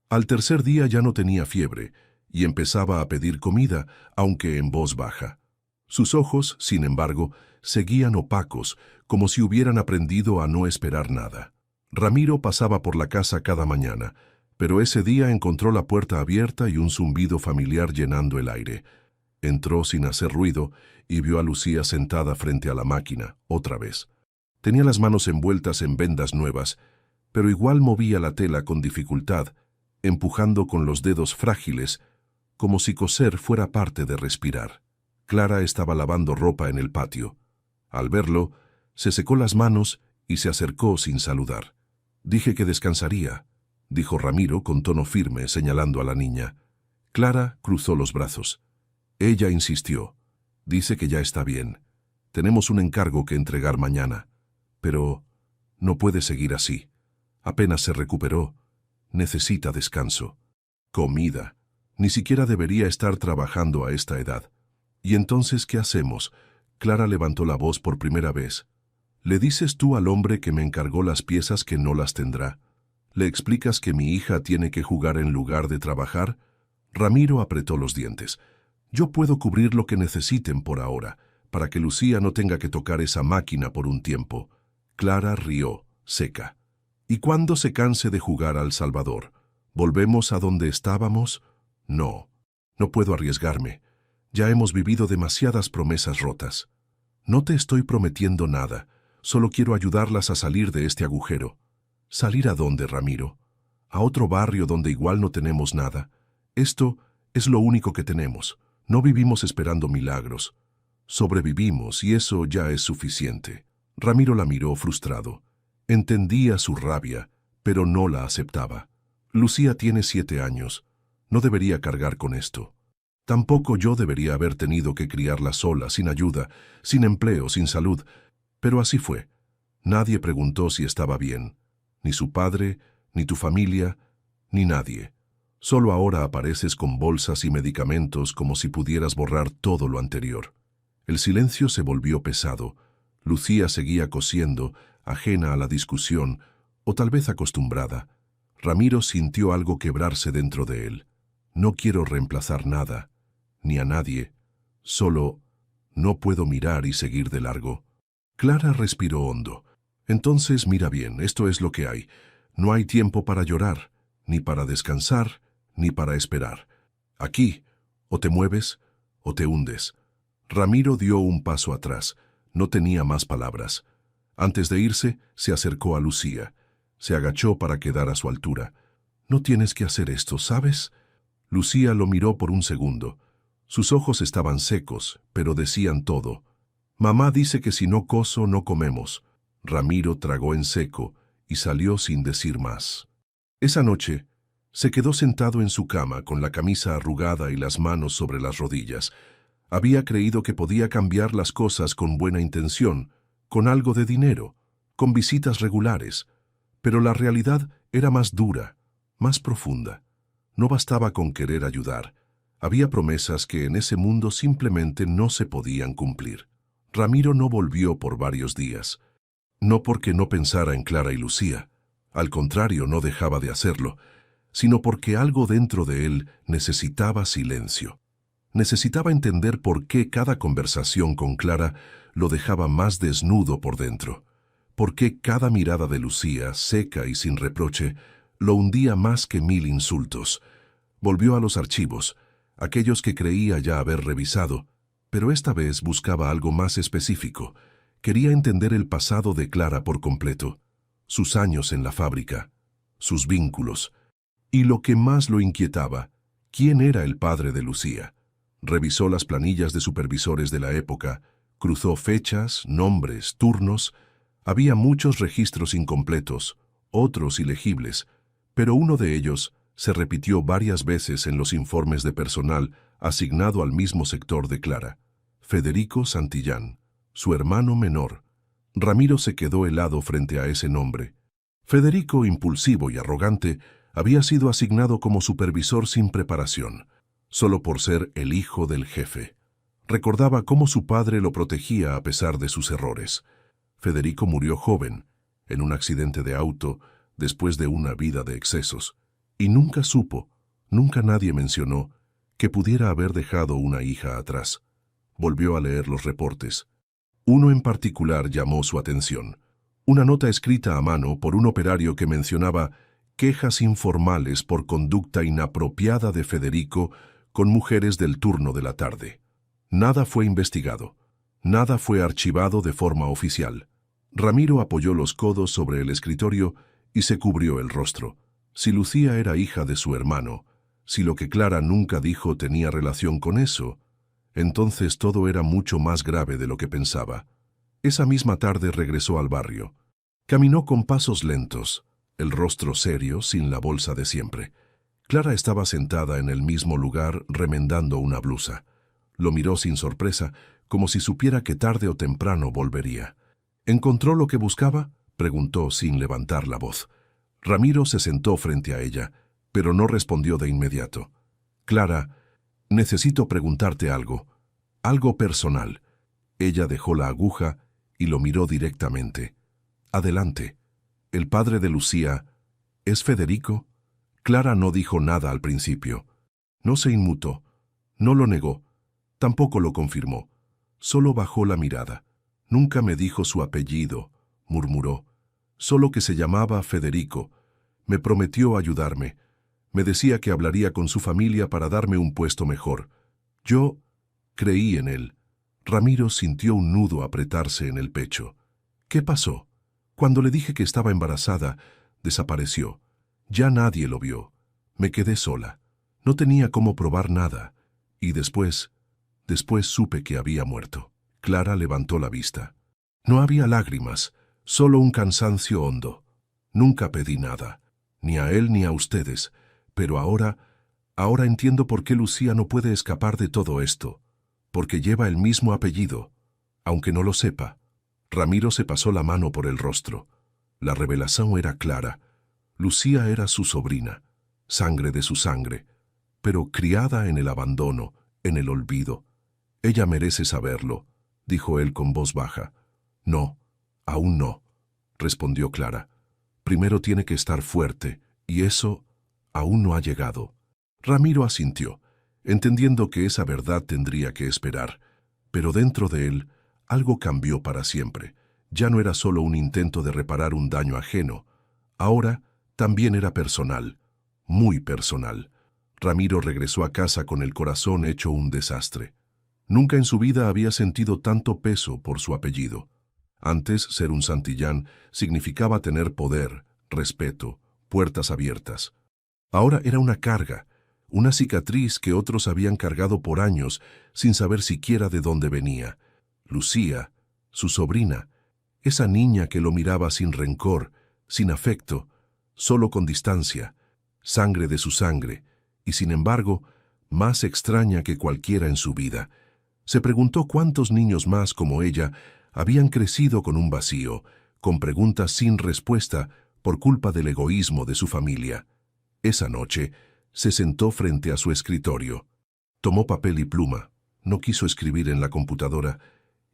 Al tercer día ya no tenía fiebre y empezaba a pedir comida, aunque en voz baja. Sus ojos, sin embargo, seguían opacos, como si hubieran aprendido a no esperar nada. Ramiro pasaba por la casa cada mañana, pero ese día encontró la puerta abierta y un zumbido familiar llenando el aire. Entró sin hacer ruido y vio a Lucía sentada frente a la máquina, otra vez. Tenía las manos envueltas en vendas nuevas, pero igual movía la tela con dificultad, empujando con los dedos frágiles, como si coser fuera parte de respirar. Clara estaba lavando ropa en el patio. Al verlo, se secó las manos y se acercó sin saludar. «Dije que descansaría», dijo Ramiro con tono firme, señalando a la niña. Clara cruzó los brazos. Ella insistió. «Dice que ya está bien. Tenemos un encargo que entregar mañana. Pero no puede seguir así. Apenas se recuperó. Necesita descanso. Comida. Ni siquiera debería estar trabajando a esta edad». «¿Y entonces qué hacemos?». Clara levantó la voz por primera vez. ¿Le dices tú al hombre que me encargó las piezas que no las tendrá? ¿Le explicas que mi hija tiene que jugar en lugar de trabajar? Ramiro apretó los dientes. Yo puedo cubrir lo que necesiten por ahora, para que Lucía no tenga que tocar esa máquina por un tiempo. Clara rió, seca. ¿Y cuándo se canse de jugar al Salvador? ¿Volvemos a donde estábamos? No, no puedo arriesgarme. Ya hemos vivido demasiadas promesas rotas. No te estoy prometiendo nada, solo quiero ayudarlas a salir de este agujero. ¿Salir a dónde, Ramiro? A otro barrio donde igual no tenemos nada. Esto es lo único que tenemos. No vivimos esperando milagros. Sobrevivimos y eso ya es suficiente. Ramiro la miró frustrado. Entendía su rabia, pero no la aceptaba. Lucía tiene 7 años. No debería cargar con esto. Tampoco yo debería haber tenido que criarla sola, sin ayuda, sin empleo, sin salud. Pero así fue. Nadie preguntó si estaba bien. Ni su padre, ni tu familia, ni nadie. Solo ahora apareces con bolsas y medicamentos como si pudieras borrar todo lo anterior. El silencio se volvió pesado. Lucía seguía cosiendo, ajena a la discusión, o tal vez acostumbrada. Ramiro sintió algo quebrarse dentro de él. No quiero reemplazar nada, ni a nadie. Solo no puedo mirar y seguir de largo. Clara respiró hondo. Entonces mira bien, esto es lo que hay. No hay tiempo para llorar, ni para descansar, ni para esperar. Aquí, o te mueves, o te hundes. Ramiro dio un paso atrás. No tenía más palabras. Antes de irse, se acercó a Lucía. Se agachó para quedar a su altura. No tienes que hacer esto, ¿sabes? Lucía lo miró por un segundo. Sus ojos estaban secos, pero decían todo. Mamá dice que si no coso, no comemos. Ramiro tragó en seco y salió sin decir más. Esa noche, se quedó sentado en su cama con la camisa arrugada y las manos sobre las rodillas. Había creído que podía cambiar las cosas con buena intención, con algo de dinero, con visitas regulares. Pero la realidad era más dura, más profunda. No bastaba con querer ayudar. Había promesas que en ese mundo simplemente no se podían cumplir. Ramiro no volvió por varios días. No porque no pensara en Clara y Lucía. Al contrario, no dejaba de hacerlo, sino porque algo dentro de él necesitaba silencio. Necesitaba entender por qué cada conversación con Clara lo dejaba más desnudo por dentro. Por qué cada mirada de Lucía, seca y sin reproche, lo hundía más que 1000 insultos. Volvió a los archivos, aquellos que creía ya haber revisado, pero esta vez buscaba algo más específico. Quería entender el pasado de Clara por completo, sus años en la fábrica, sus vínculos, y lo que más lo inquietaba, ¿quién era el padre de Lucía? Revisó las planillas de supervisores de la época, cruzó fechas, nombres, turnos. Había muchos registros incompletos, otros ilegibles, pero uno de ellos se repitió varias veces en los informes de personal asignado al mismo sector de Clara. Federico Santillán, su hermano menor. Ramiro se quedó helado frente a ese nombre. Federico, impulsivo y arrogante, había sido asignado como supervisor sin preparación, solo por ser el hijo del jefe. Recordaba cómo su padre lo protegía a pesar de sus errores. Federico murió joven, en un accidente de auto, después de una vida de excesos. Y nunca supo, nunca nadie mencionó, que pudiera haber dejado una hija atrás. Volvió a leer los reportes. Uno en particular llamó su atención. Una nota escrita a mano por un operario que mencionaba quejas informales por conducta inapropiada de Federico con mujeres del turno de la tarde. Nada fue investigado. Nada fue archivado de forma oficial. Ramiro apoyó los codos sobre el escritorio y se cubrió el rostro. Si Lucía era hija de su hermano, si lo que Clara nunca dijo tenía relación con eso, entonces todo era mucho más grave de lo que pensaba. Esa misma tarde regresó al barrio. Caminó con pasos lentos, el rostro serio, sin la bolsa de siempre. Clara estaba sentada en el mismo lugar remendando una blusa. Lo miró sin sorpresa, como si supiera que tarde o temprano volvería. ¿Encontró lo que buscaba?, preguntó sin levantar la voz. Ramiro se sentó frente a ella, pero no respondió de inmediato. Clara, necesito preguntarte algo personal. Ella dejó la aguja y lo miró directamente. Adelante. El padre de Lucía, ¿es Federico? Clara no dijo nada al principio. No se inmutó, no lo negó, tampoco lo confirmó. Solo bajó la mirada. Nunca me dijo su apellido, murmuró. Solo que se llamaba Federico. Me prometió ayudarme. Me decía que hablaría con su familia para darme un puesto mejor. Yo creí en él. Ramiro sintió un nudo apretarse en el pecho. ¿Qué pasó? Cuando le dije que estaba embarazada, desapareció. Ya nadie lo vio. Me quedé sola. No tenía cómo probar nada. Y después supe que había muerto. Clara levantó la vista. No había lágrimas, solo un cansancio hondo. Nunca pedí nada, ni a él ni a ustedes, pero ahora entiendo por qué Lucía no puede escapar de todo esto, porque lleva el mismo apellido, aunque no lo sepa. Ramiro se pasó la mano por el rostro. La revelación era clara. Lucía era su sobrina, sangre de su sangre, pero criada en el abandono, en el olvido. Ella merece saberlo, dijo él con voz baja. No, aún no, respondió Clara. Primero tiene que estar fuerte, y eso aún no ha llegado. Ramiro asintió, entendiendo que esa verdad tendría que esperar, pero dentro de él algo cambió para siempre. Ya no era solo un intento de reparar un daño ajeno, ahora también era personal, muy personal. Ramiro regresó a casa con el corazón hecho un desastre. Nunca en su vida había sentido tanto peso por su apellido. Antes, ser un Santillán significaba tener poder, respeto, puertas abiertas. Ahora era una carga, una cicatriz que otros habían cargado por años sin saber siquiera de dónde venía. Lucía, su sobrina, esa niña que lo miraba sin rencor, sin afecto, solo con distancia, sangre de su sangre, y sin embargo, más extraña que cualquiera en su vida. Se preguntó cuántos niños más como ella habían crecido con un vacío, con preguntas sin respuesta por culpa del egoísmo de su familia. Esa noche, se sentó frente a su escritorio. Tomó papel y pluma, no quiso escribir en la computadora,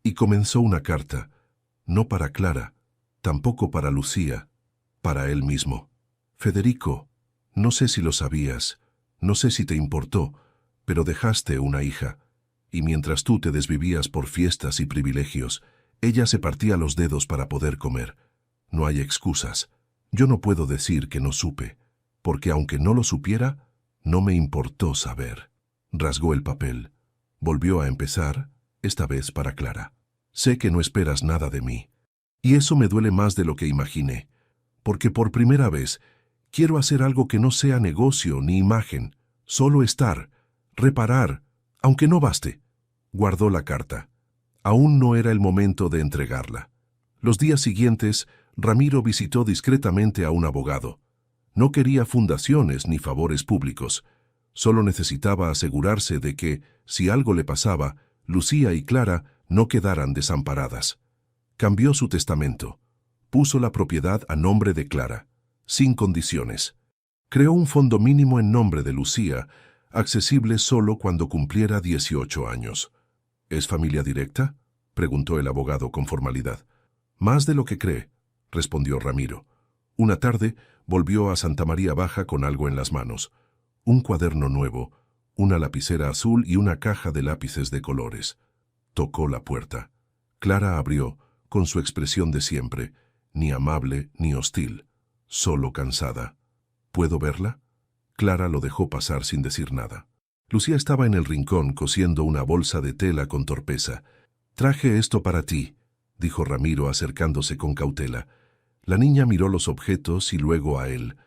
y comenzó una carta, no para Clara, tampoco para Lucía, para él mismo. Federico, no sé si lo sabías, no sé si te importó, pero dejaste una hija, y mientras tú te desvivías por fiestas y privilegios, ella se partía los dedos para poder comer. No hay excusas. Yo no puedo decir que no supe, porque aunque no lo supiera, no me importó saber. Rasgó el papel. Volvió a empezar, esta vez para Clara. Sé que no esperas nada de mí, y eso me duele más de lo que imaginé, porque por primera vez quiero hacer algo que no sea negocio ni imagen, solo estar, reparar, aunque no baste. Guardó la carta. Aún no era el momento de entregarla. Los días siguientes, Ramiro visitó discretamente a un abogado. No quería fundaciones ni favores públicos. Solo necesitaba asegurarse de que, si algo le pasaba, Lucía y Clara no quedaran desamparadas. Cambió su testamento. Puso la propiedad a nombre de Clara, sin condiciones. Creó un fondo mínimo en nombre de Lucía, accesible solo cuando cumpliera 18 años. ¿Es familia directa?, preguntó el abogado con formalidad. Más de lo que cree, respondió Ramiro. Una tarde volvió a Santa María Baja con algo en las manos. Un cuaderno nuevo, una lapicera azul y una caja de lápices de colores. Tocó la puerta. Clara abrió, con su expresión de siempre, ni amable ni hostil, solo cansada. ¿Puedo verla? Clara lo dejó pasar sin decir nada. Lucía estaba en el rincón cosiendo una bolsa de tela con torpeza. «Traje esto para ti», dijo Ramiro acercándose con cautela. La niña miró los objetos y luego a él.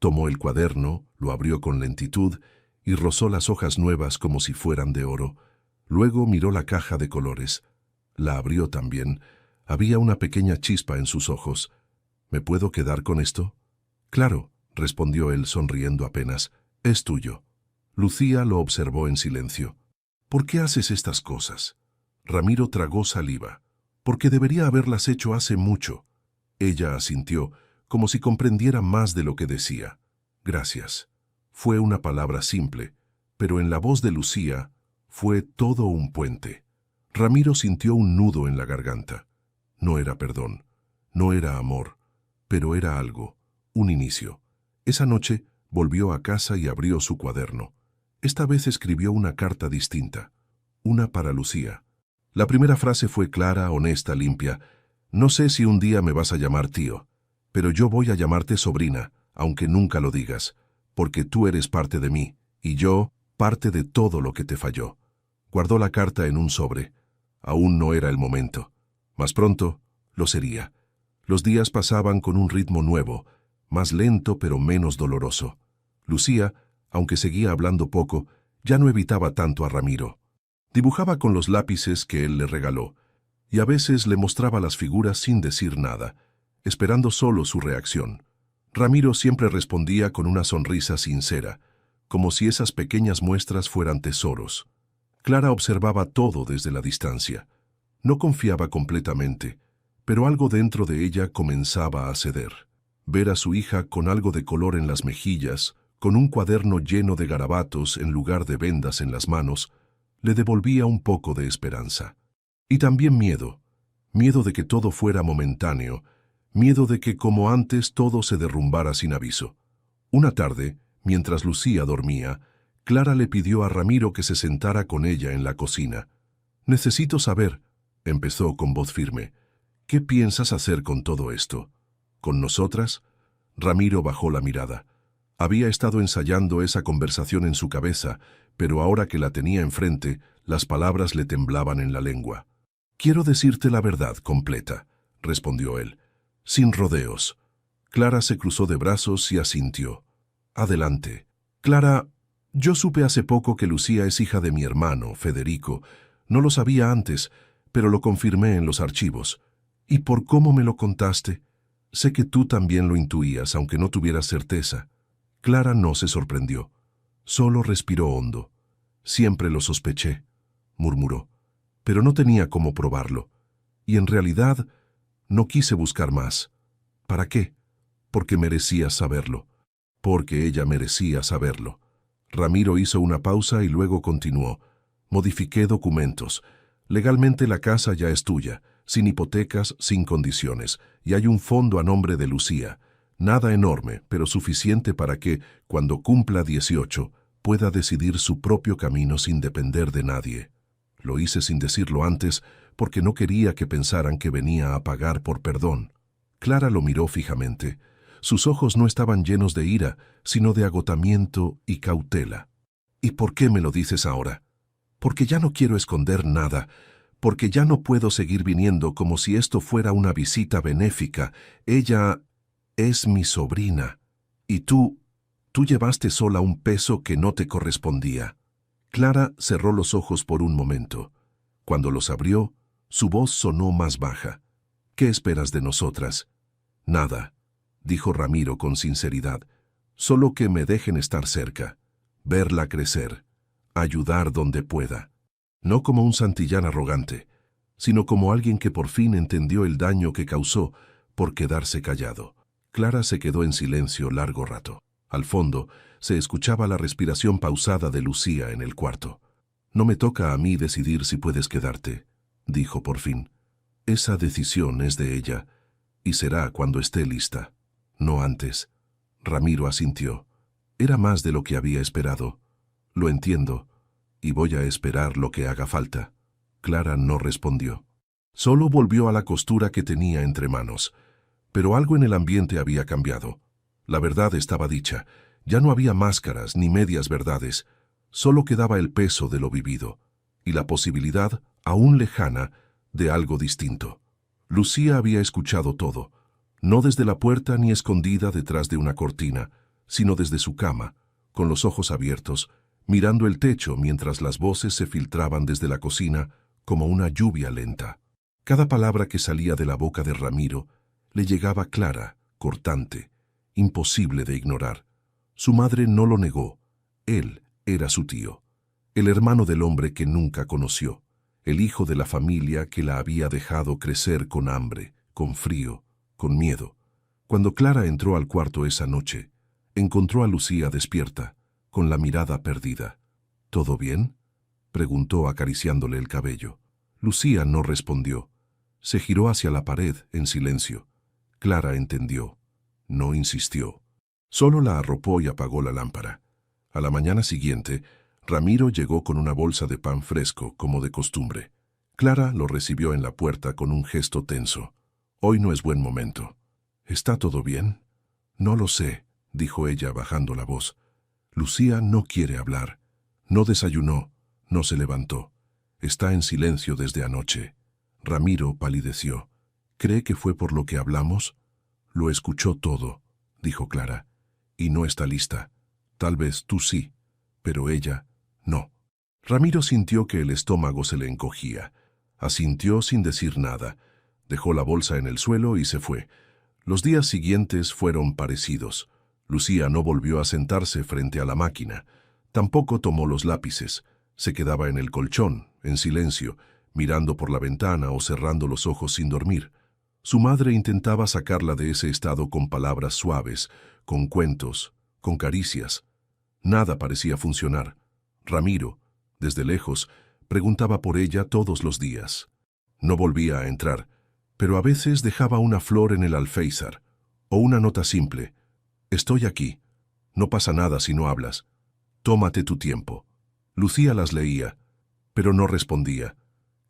Tomó el cuaderno, lo abrió con lentitud y rozó las hojas nuevas como si fueran de oro. Luego miró la caja de colores. La abrió también. Había una pequeña chispa en sus ojos. «¿Me puedo quedar con esto?» «Claro», respondió él sonriendo apenas. «Es tuyo». Lucía lo observó en silencio. «¿Por qué haces estas cosas?» Ramiro tragó saliva. «Porque debería haberlas hecho hace mucho». Ella asintió, como si comprendiera más de lo que decía. «Gracias». Fue una palabra simple, pero en la voz de Lucía fue todo un puente. Ramiro sintió un nudo en la garganta. No era perdón, no era amor, pero era algo, un inicio. Esa noche volvió a casa y abrió su cuaderno. Esta vez escribió una carta distinta, una para Lucía. La primera frase fue clara, honesta, limpia. No sé si un día me vas a llamar tío, pero yo voy a llamarte sobrina, aunque nunca lo digas, porque tú eres parte de mí, y yo, parte de todo lo que te falló. Guardó la carta en un sobre. Aún no era el momento. Más pronto, lo sería. Los días pasaban con un ritmo nuevo, más lento pero menos doloroso. Lucía, aunque seguía hablando poco, ya no evitaba tanto a Ramiro. Dibujaba con los lápices que él le regaló, y a veces le mostraba las figuras sin decir nada, esperando solo su reacción. Ramiro siempre respondía con una sonrisa sincera, como si esas pequeñas muestras fueran tesoros. Clara observaba todo desde la distancia. No confiaba completamente, pero algo dentro de ella comenzaba a ceder. Ver a su hija con algo de color en las mejillas, con un cuaderno lleno de garabatos en lugar de vendas en las manos, le devolvía un poco de esperanza. Y también miedo. Miedo de que todo fuera momentáneo, miedo de que como antes todo se derrumbara sin aviso. Una tarde, mientras Lucía dormía, Clara le pidió a Ramiro que se sentara con ella en la cocina. «Necesito saber», empezó con voz firme, «¿qué piensas hacer con todo esto? ¿Con nosotras?» Ramiro bajó la mirada. Había estado ensayando esa conversación en su cabeza, pero ahora que la tenía enfrente, las palabras le temblaban en la lengua. «Quiero decirte la verdad completa», respondió él, sin rodeos. Clara se cruzó de brazos y asintió. «Adelante». «Clara, yo supe hace poco que Lucía es hija de mi hermano, Federico. No lo sabía antes, pero lo confirmé en los archivos. ¿Y por cómo me lo contaste? Sé que tú también lo intuías, aunque no tuvieras certeza». Clara no se sorprendió. Solo respiró hondo. «Siempre lo sospeché», murmuró, «pero no tenía cómo probarlo. Y en realidad no quise buscar más. ¿Para qué? Porque merecía saberlo. Porque ella merecía saberlo». Ramiro hizo una pausa y luego continuó. «Modifiqué documentos. Legalmente la casa ya es tuya, sin hipotecas, sin condiciones, y hay un fondo a nombre de Lucía. Nada enorme, pero suficiente para que, cuando cumpla 18, pueda decidir su propio camino sin depender de nadie. Lo hice sin decirlo antes, porque no quería que pensaran que venía a pagar por perdón». Clara lo miró fijamente. Sus ojos no estaban llenos de ira, sino de agotamiento y cautela. «¿Y por qué me lo dices ahora?» «Porque ya no quiero esconder nada, porque ya no puedo seguir viniendo como si esto fuera una visita benéfica. Ella es mi sobrina, y tú llevaste sola un peso que no te correspondía». Clara cerró los ojos por un momento. Cuando los abrió, su voz sonó más baja. «¿Qué esperas de nosotras?» «Nada», dijo Ramiro con sinceridad. «Solo que me dejen estar cerca, verla crecer, ayudar donde pueda. No como un Santillán arrogante, sino como alguien que por fin entendió el daño que causó por quedarse callado». Clara se quedó en silencio largo rato. Al fondo, se escuchaba la respiración pausada de Lucía en el cuarto. «No me toca a mí decidir si puedes quedarte», dijo por fin. «Esa decisión es de ella, y será cuando esté lista, no antes». Ramiro asintió. Era más de lo que había esperado. «Lo entiendo, y voy a esperar lo que haga falta». Clara no respondió. Solo volvió a la costura que tenía entre manos. Pero algo en el ambiente había cambiado. La verdad estaba dicha. Ya no había máscaras ni medias verdades. Solo quedaba el peso de lo vivido, y la posibilidad, aún lejana, de algo distinto. Lucía había escuchado todo, no desde la puerta ni escondida detrás de una cortina, sino desde su cama, con los ojos abiertos, mirando el techo mientras las voces se filtraban desde la cocina como una lluvia lenta. Cada palabra que salía de la boca de Ramiro le llegaba clara, cortante, imposible de ignorar. Su madre no lo negó. Él era su tío, el hermano del hombre que nunca conoció, el hijo de la familia que la había dejado crecer con hambre, con frío, con miedo. Cuando Clara entró al cuarto esa noche, encontró a Lucía despierta, con la mirada perdida. «¿Todo bien?», preguntó acariciándole el cabello. Lucía no respondió. Se giró hacia la pared, en silencio. Clara entendió. No insistió. Solo la arropó y apagó la lámpara. A la mañana siguiente, Ramiro llegó con una bolsa de pan fresco, como de costumbre. Clara lo recibió en la puerta con un gesto tenso. «Hoy no es buen momento». «¿Está todo bien?» «No lo sé», dijo ella bajando la voz. «Lucía no quiere hablar. No desayunó, no se levantó. Está en silencio desde anoche». Ramiro palideció. «¿Cree que fue por lo que hablamos?» «Lo escuchó todo», dijo Clara. «Y no está lista. Tal vez tú sí, pero ella no». Ramiro sintió que el estómago se le encogía. Asintió sin decir nada. Dejó la bolsa en el suelo y se fue. Los días siguientes fueron parecidos. Lucía no volvió a sentarse frente a la máquina. Tampoco tomó los lápices. Se quedaba en el colchón, en silencio, mirando por la ventana o cerrando los ojos sin dormir. Su madre intentaba sacarla de ese estado con palabras suaves, con cuentos, con caricias. Nada parecía funcionar. Ramiro, desde lejos, preguntaba por ella todos los días. No volvía a entrar, pero a veces dejaba una flor en el alféizar, o una nota simple. «Estoy aquí. No pasa nada si no hablas. Tómate tu tiempo». Lucía las leía, pero no respondía.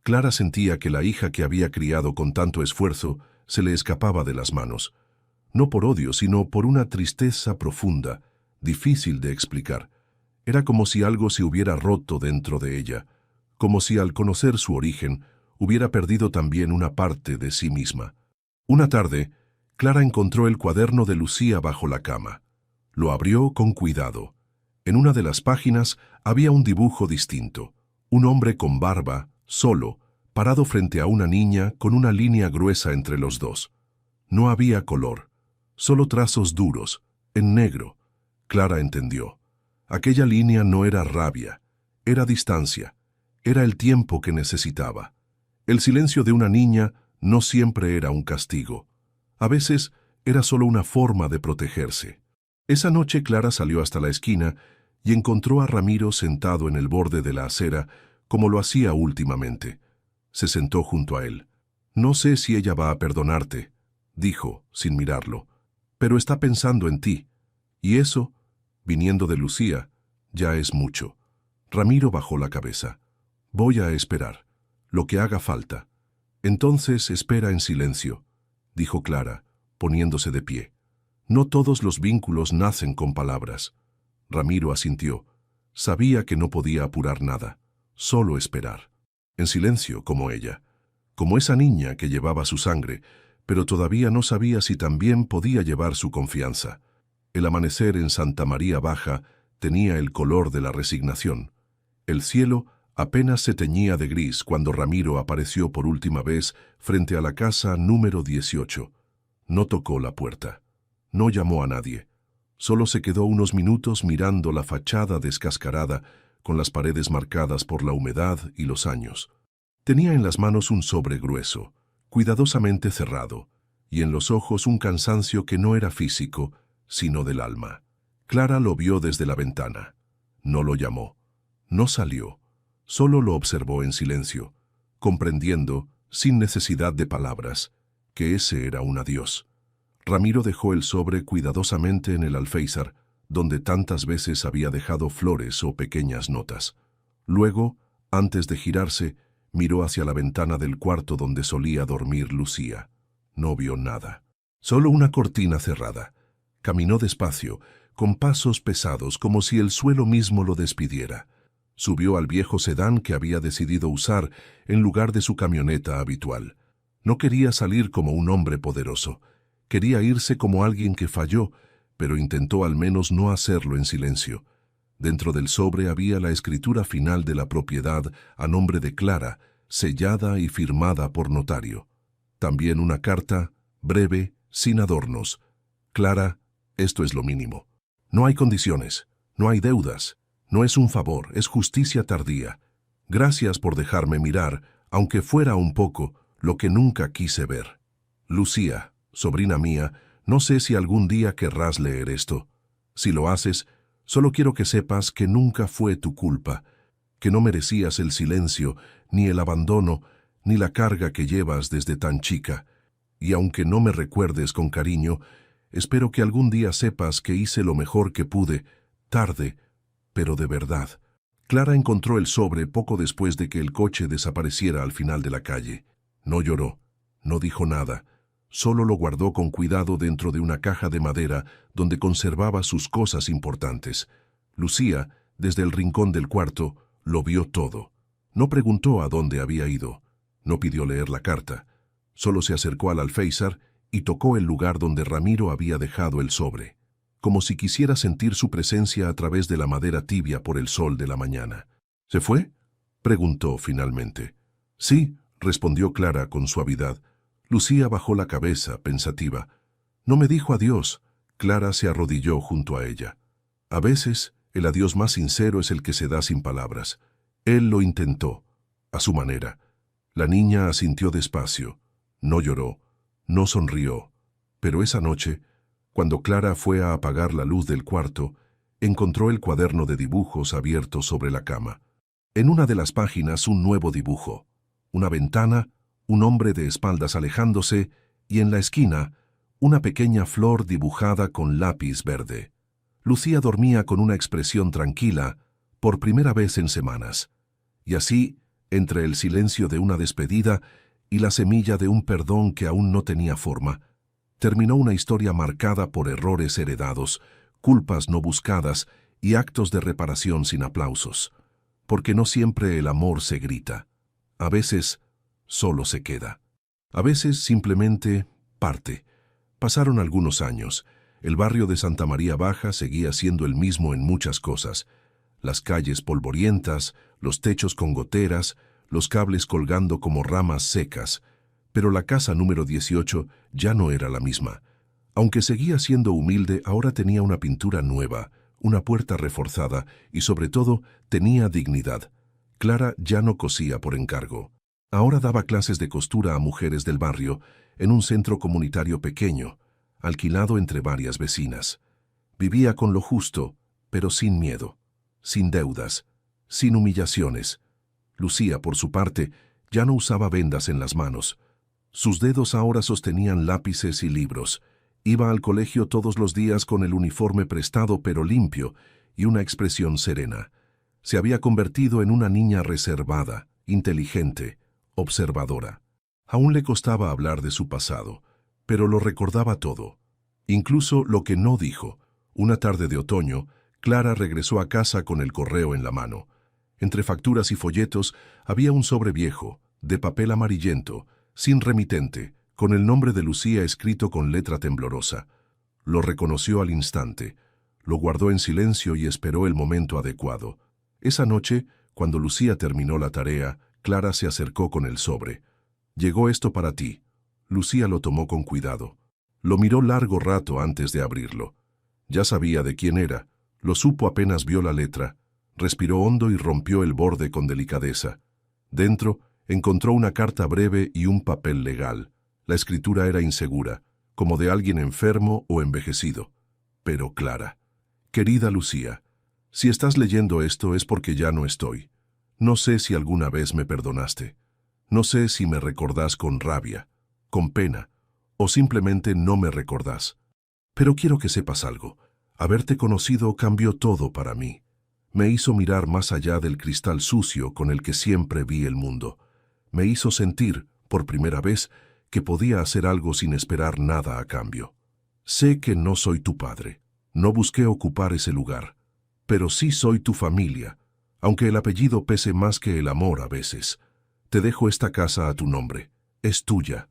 Clara sentía que la hija que había criado con tanto esfuerzo se le escapaba de las manos. No por odio, sino por una tristeza profunda, difícil de explicar. Era como si algo se hubiera roto dentro de ella, como si al conocer su origen hubiera perdido también una parte de sí misma. Una tarde, Clara encontró el cuaderno de Lucía bajo la cama. Lo abrió con cuidado. En una de las páginas había un dibujo distinto. Un hombre con barba, solo, parado frente a una niña con una línea gruesa entre los dos. No había color, solo trazos duros, en negro. Clara entendió. Aquella línea no era rabia, era distancia, era el tiempo que necesitaba. El silencio de una niña no siempre era un castigo. A veces era solo una forma de protegerse. Esa noche Clara salió hasta la esquina y encontró a Ramiro sentado en el borde de la acera, como lo hacía últimamente. Se sentó junto a él. «No sé si ella va a perdonarte», dijo, sin mirarlo, «pero está pensando en ti. Y eso, viniendo de Lucía, ya es mucho». Ramiro bajó la cabeza. «Voy a esperar, lo que haga falta». «Entonces espera en silencio», dijo Clara, poniéndose de pie. «No todos los vínculos nacen con palabras». Ramiro asintió. Sabía que no podía apurar nada, solo esperar. En silencio, como ella, como esa niña que llevaba su sangre, pero todavía no sabía si también podía llevar su confianza. El amanecer en Santa María Baja tenía el color de la resignación. El cielo apenas se teñía de gris cuando Ramiro apareció por última vez frente a la casa número 18. No tocó la puerta. No llamó a nadie. Solo se quedó unos minutos mirando la fachada descascarada, con las paredes marcadas por la humedad y los años. Tenía en las manos un sobre grueso, cuidadosamente cerrado, y en los ojos un cansancio que no era físico, sino del alma. Clara lo vio desde la ventana. No lo llamó. No salió. Solo lo observó en silencio, comprendiendo, sin necesidad de palabras, que ese era un adiós. Ramiro dejó el sobre cuidadosamente en el alféizar, donde tantas veces había dejado flores o pequeñas notas. Luego, antes de girarse, miró hacia la ventana del cuarto donde solía dormir Lucía. No vio nada. Solo una cortina cerrada. Caminó despacio, con pasos pesados, como si el suelo mismo lo despidiera. Subió al viejo sedán que había decidido usar en lugar de su camioneta habitual. No quería salir como un hombre poderoso. Quería irse como alguien que falló, pero intentó al menos no hacerlo en silencio. Dentro del sobre había la escritura final de la propiedad a nombre de Clara, sellada y firmada por notario. También una carta, breve, sin adornos. «Clara, esto es lo mínimo. No hay condiciones, no hay deudas, no es un favor, es justicia tardía. Gracias por dejarme mirar, aunque fuera un poco, lo que nunca quise ver. Lucía, sobrina mía, no sé si algún día querrás leer esto. Si lo haces, solo quiero que sepas que nunca fue tu culpa, que no merecías el silencio, ni el abandono, ni la carga que llevas desde tan chica. Y aunque no me recuerdes con cariño, espero que algún día sepas que hice lo mejor que pude, tarde, pero de verdad. Clara encontró el sobre poco después de que el coche desapareciera al final de la calle. No lloró, no dijo nada, solo lo guardó con cuidado dentro de una caja de madera donde conservaba sus cosas importantes. Lucía, desde el rincón del cuarto, lo vio todo. No preguntó a dónde había ido, no pidió leer la carta, solo se acercó al alféizar y tocó el lugar donde Ramiro había dejado el sobre, como si quisiera sentir su presencia a través de la madera tibia por el sol de la mañana. ¿Se fue?, preguntó finalmente. Sí, respondió Clara con suavidad. Lucía bajó la cabeza, pensativa. No me dijo adiós. Clara se arrodilló junto a ella. A veces, el adiós más sincero es el que se da sin palabras. Él lo intentó, a su manera. La niña asintió despacio. No lloró, no sonrió. Pero esa noche, cuando Clara fue a apagar la luz del cuarto, encontró el cuaderno de dibujos abierto sobre la cama. En una de las páginas un nuevo dibujo. Una ventana, un hombre de espaldas alejándose y en la esquina una pequeña flor dibujada con lápiz verde. Lucía dormía con una expresión tranquila por primera vez en semanas. Y así, entre el silencio de una despedida y la semilla de un perdón que aún no tenía forma, terminó una historia marcada por errores heredados, culpas no buscadas y actos de reparación sin aplausos. Porque no siempre el amor se grita. A veces solo se queda. A veces simplemente parte. Pasaron algunos años. El barrio de Santa María Baja seguía siendo el mismo en muchas cosas. Las calles polvorientas, los techos con goteras, los cables colgando como ramas secas. Pero la casa número 18 ya no era la misma. Aunque seguía siendo humilde, ahora tenía una pintura nueva, una puerta reforzada y sobre todo tenía dignidad. Clara ya no cosía por encargo. Ahora daba clases de costura a mujeres del barrio en un centro comunitario pequeño, alquilado entre varias vecinas. Vivía con lo justo, pero sin miedo, sin deudas, sin humillaciones. Lucía, por su parte, ya no usaba vendas en las manos. Sus dedos ahora sostenían lápices y libros. Iba al colegio todos los días con el uniforme prestado pero limpio y una expresión serena. Se había convertido en una niña reservada, inteligente, observadora. Aún le costaba hablar de su pasado, pero lo recordaba todo. Incluso lo que no dijo. Una tarde de otoño, Clara regresó a casa con el correo en la mano. Entre facturas y folletos había un sobre viejo, de papel amarillento, sin remitente, con el nombre de Lucía escrito con letra temblorosa. Lo reconoció al instante, lo guardó en silencio y esperó el momento adecuado. Esa noche, cuando Lucía terminó la tarea, Clara se acercó con el sobre. «Llegó esto para ti». Lucía lo tomó con cuidado. Lo miró largo rato antes de abrirlo. Ya sabía de quién era, lo supo apenas vio la letra. Respiró hondo y rompió el borde con delicadeza. Dentro, encontró una carta breve y un papel legal. La escritura era insegura, como de alguien enfermo o envejecido. Pero Clara. «Querida Lucía, si estás leyendo esto es porque ya no estoy. No sé si alguna vez me perdonaste. No sé si me recordás con rabia, con pena, o simplemente no me recordás. Pero quiero que sepas algo. Haberte conocido cambió todo para mí. Me hizo mirar más allá del cristal sucio con el que siempre vi el mundo. Me hizo sentir, por primera vez, que podía hacer algo sin esperar nada a cambio. Sé que no soy tu padre. No busqué ocupar ese lugar. Pero sí soy tu familia, aunque el apellido pese más que el amor a veces. Te dejo esta casa a tu nombre. Es tuya,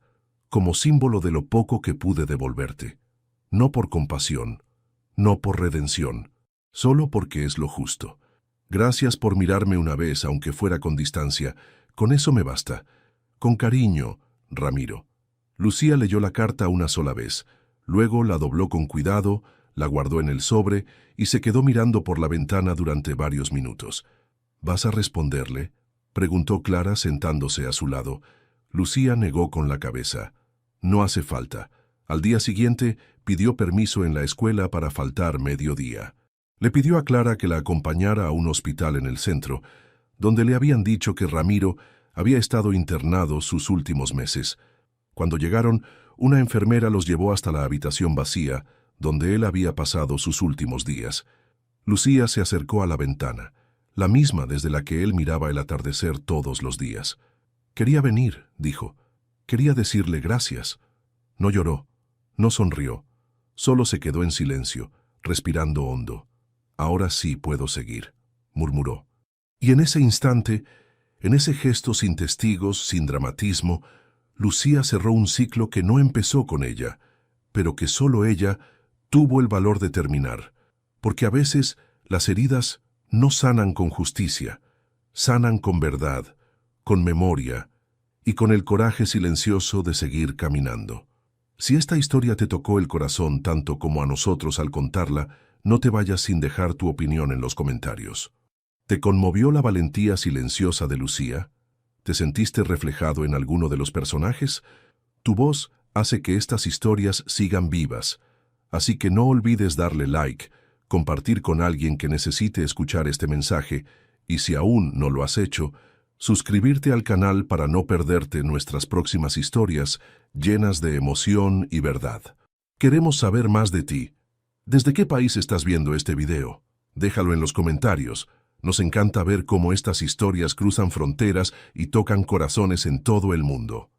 como símbolo de lo poco que pude devolverte. No por compasión, no por redención, solo porque es lo justo. Gracias por mirarme una vez, aunque fuera con distancia. Con eso me basta. Con cariño, Ramiro». Lucía leyó la carta una sola vez. Luego la dobló con cuidado, la guardó en el sobre y se quedó mirando por la ventana durante varios minutos. «¿Vas a responderle?», preguntó Clara sentándose a su lado. Lucía negó con la cabeza. «No hace falta». Al día siguiente pidió permiso en la escuela para faltar mediodía. Le pidió a Clara que la acompañara a un hospital en el centro, donde le habían dicho que Ramiro Había estado internado sus últimos meses. Cuando llegaron, una enfermera los llevó hasta la habitación vacía, donde él había pasado sus últimos días. Lucía se acercó a la ventana, la misma desde la que él miraba el atardecer todos los días. «Quería venir», dijo. «Quería decirle gracias». No lloró, no sonrió, solo se quedó en silencio, respirando hondo. «Ahora sí puedo seguir», murmuró. Y en ese instante, en ese gesto sin testigos, sin dramatismo, Lucía cerró un ciclo que no empezó con ella, pero que solo ella tuvo el valor de terminar, porque a veces las heridas no sanan con justicia, sanan con verdad, con memoria y con el coraje silencioso de seguir caminando. Si esta historia te tocó el corazón tanto como a nosotros al contarla, no te vayas sin dejar tu opinión en los comentarios. ¿Te conmovió la valentía silenciosa de Lucía? ¿Te sentiste reflejado en alguno de los personajes? Tu voz hace que estas historias sigan vivas, así que no olvides darle like, compartir con alguien que necesite escuchar este mensaje y si aún no lo has hecho, suscribirte al canal para no perderte nuestras próximas historias llenas de emoción y verdad. Queremos saber más de ti. ¿Desde qué país estás viendo este video? Déjalo en los comentarios. Nos encanta ver cómo estas historias cruzan fronteras y tocan corazones en todo el mundo.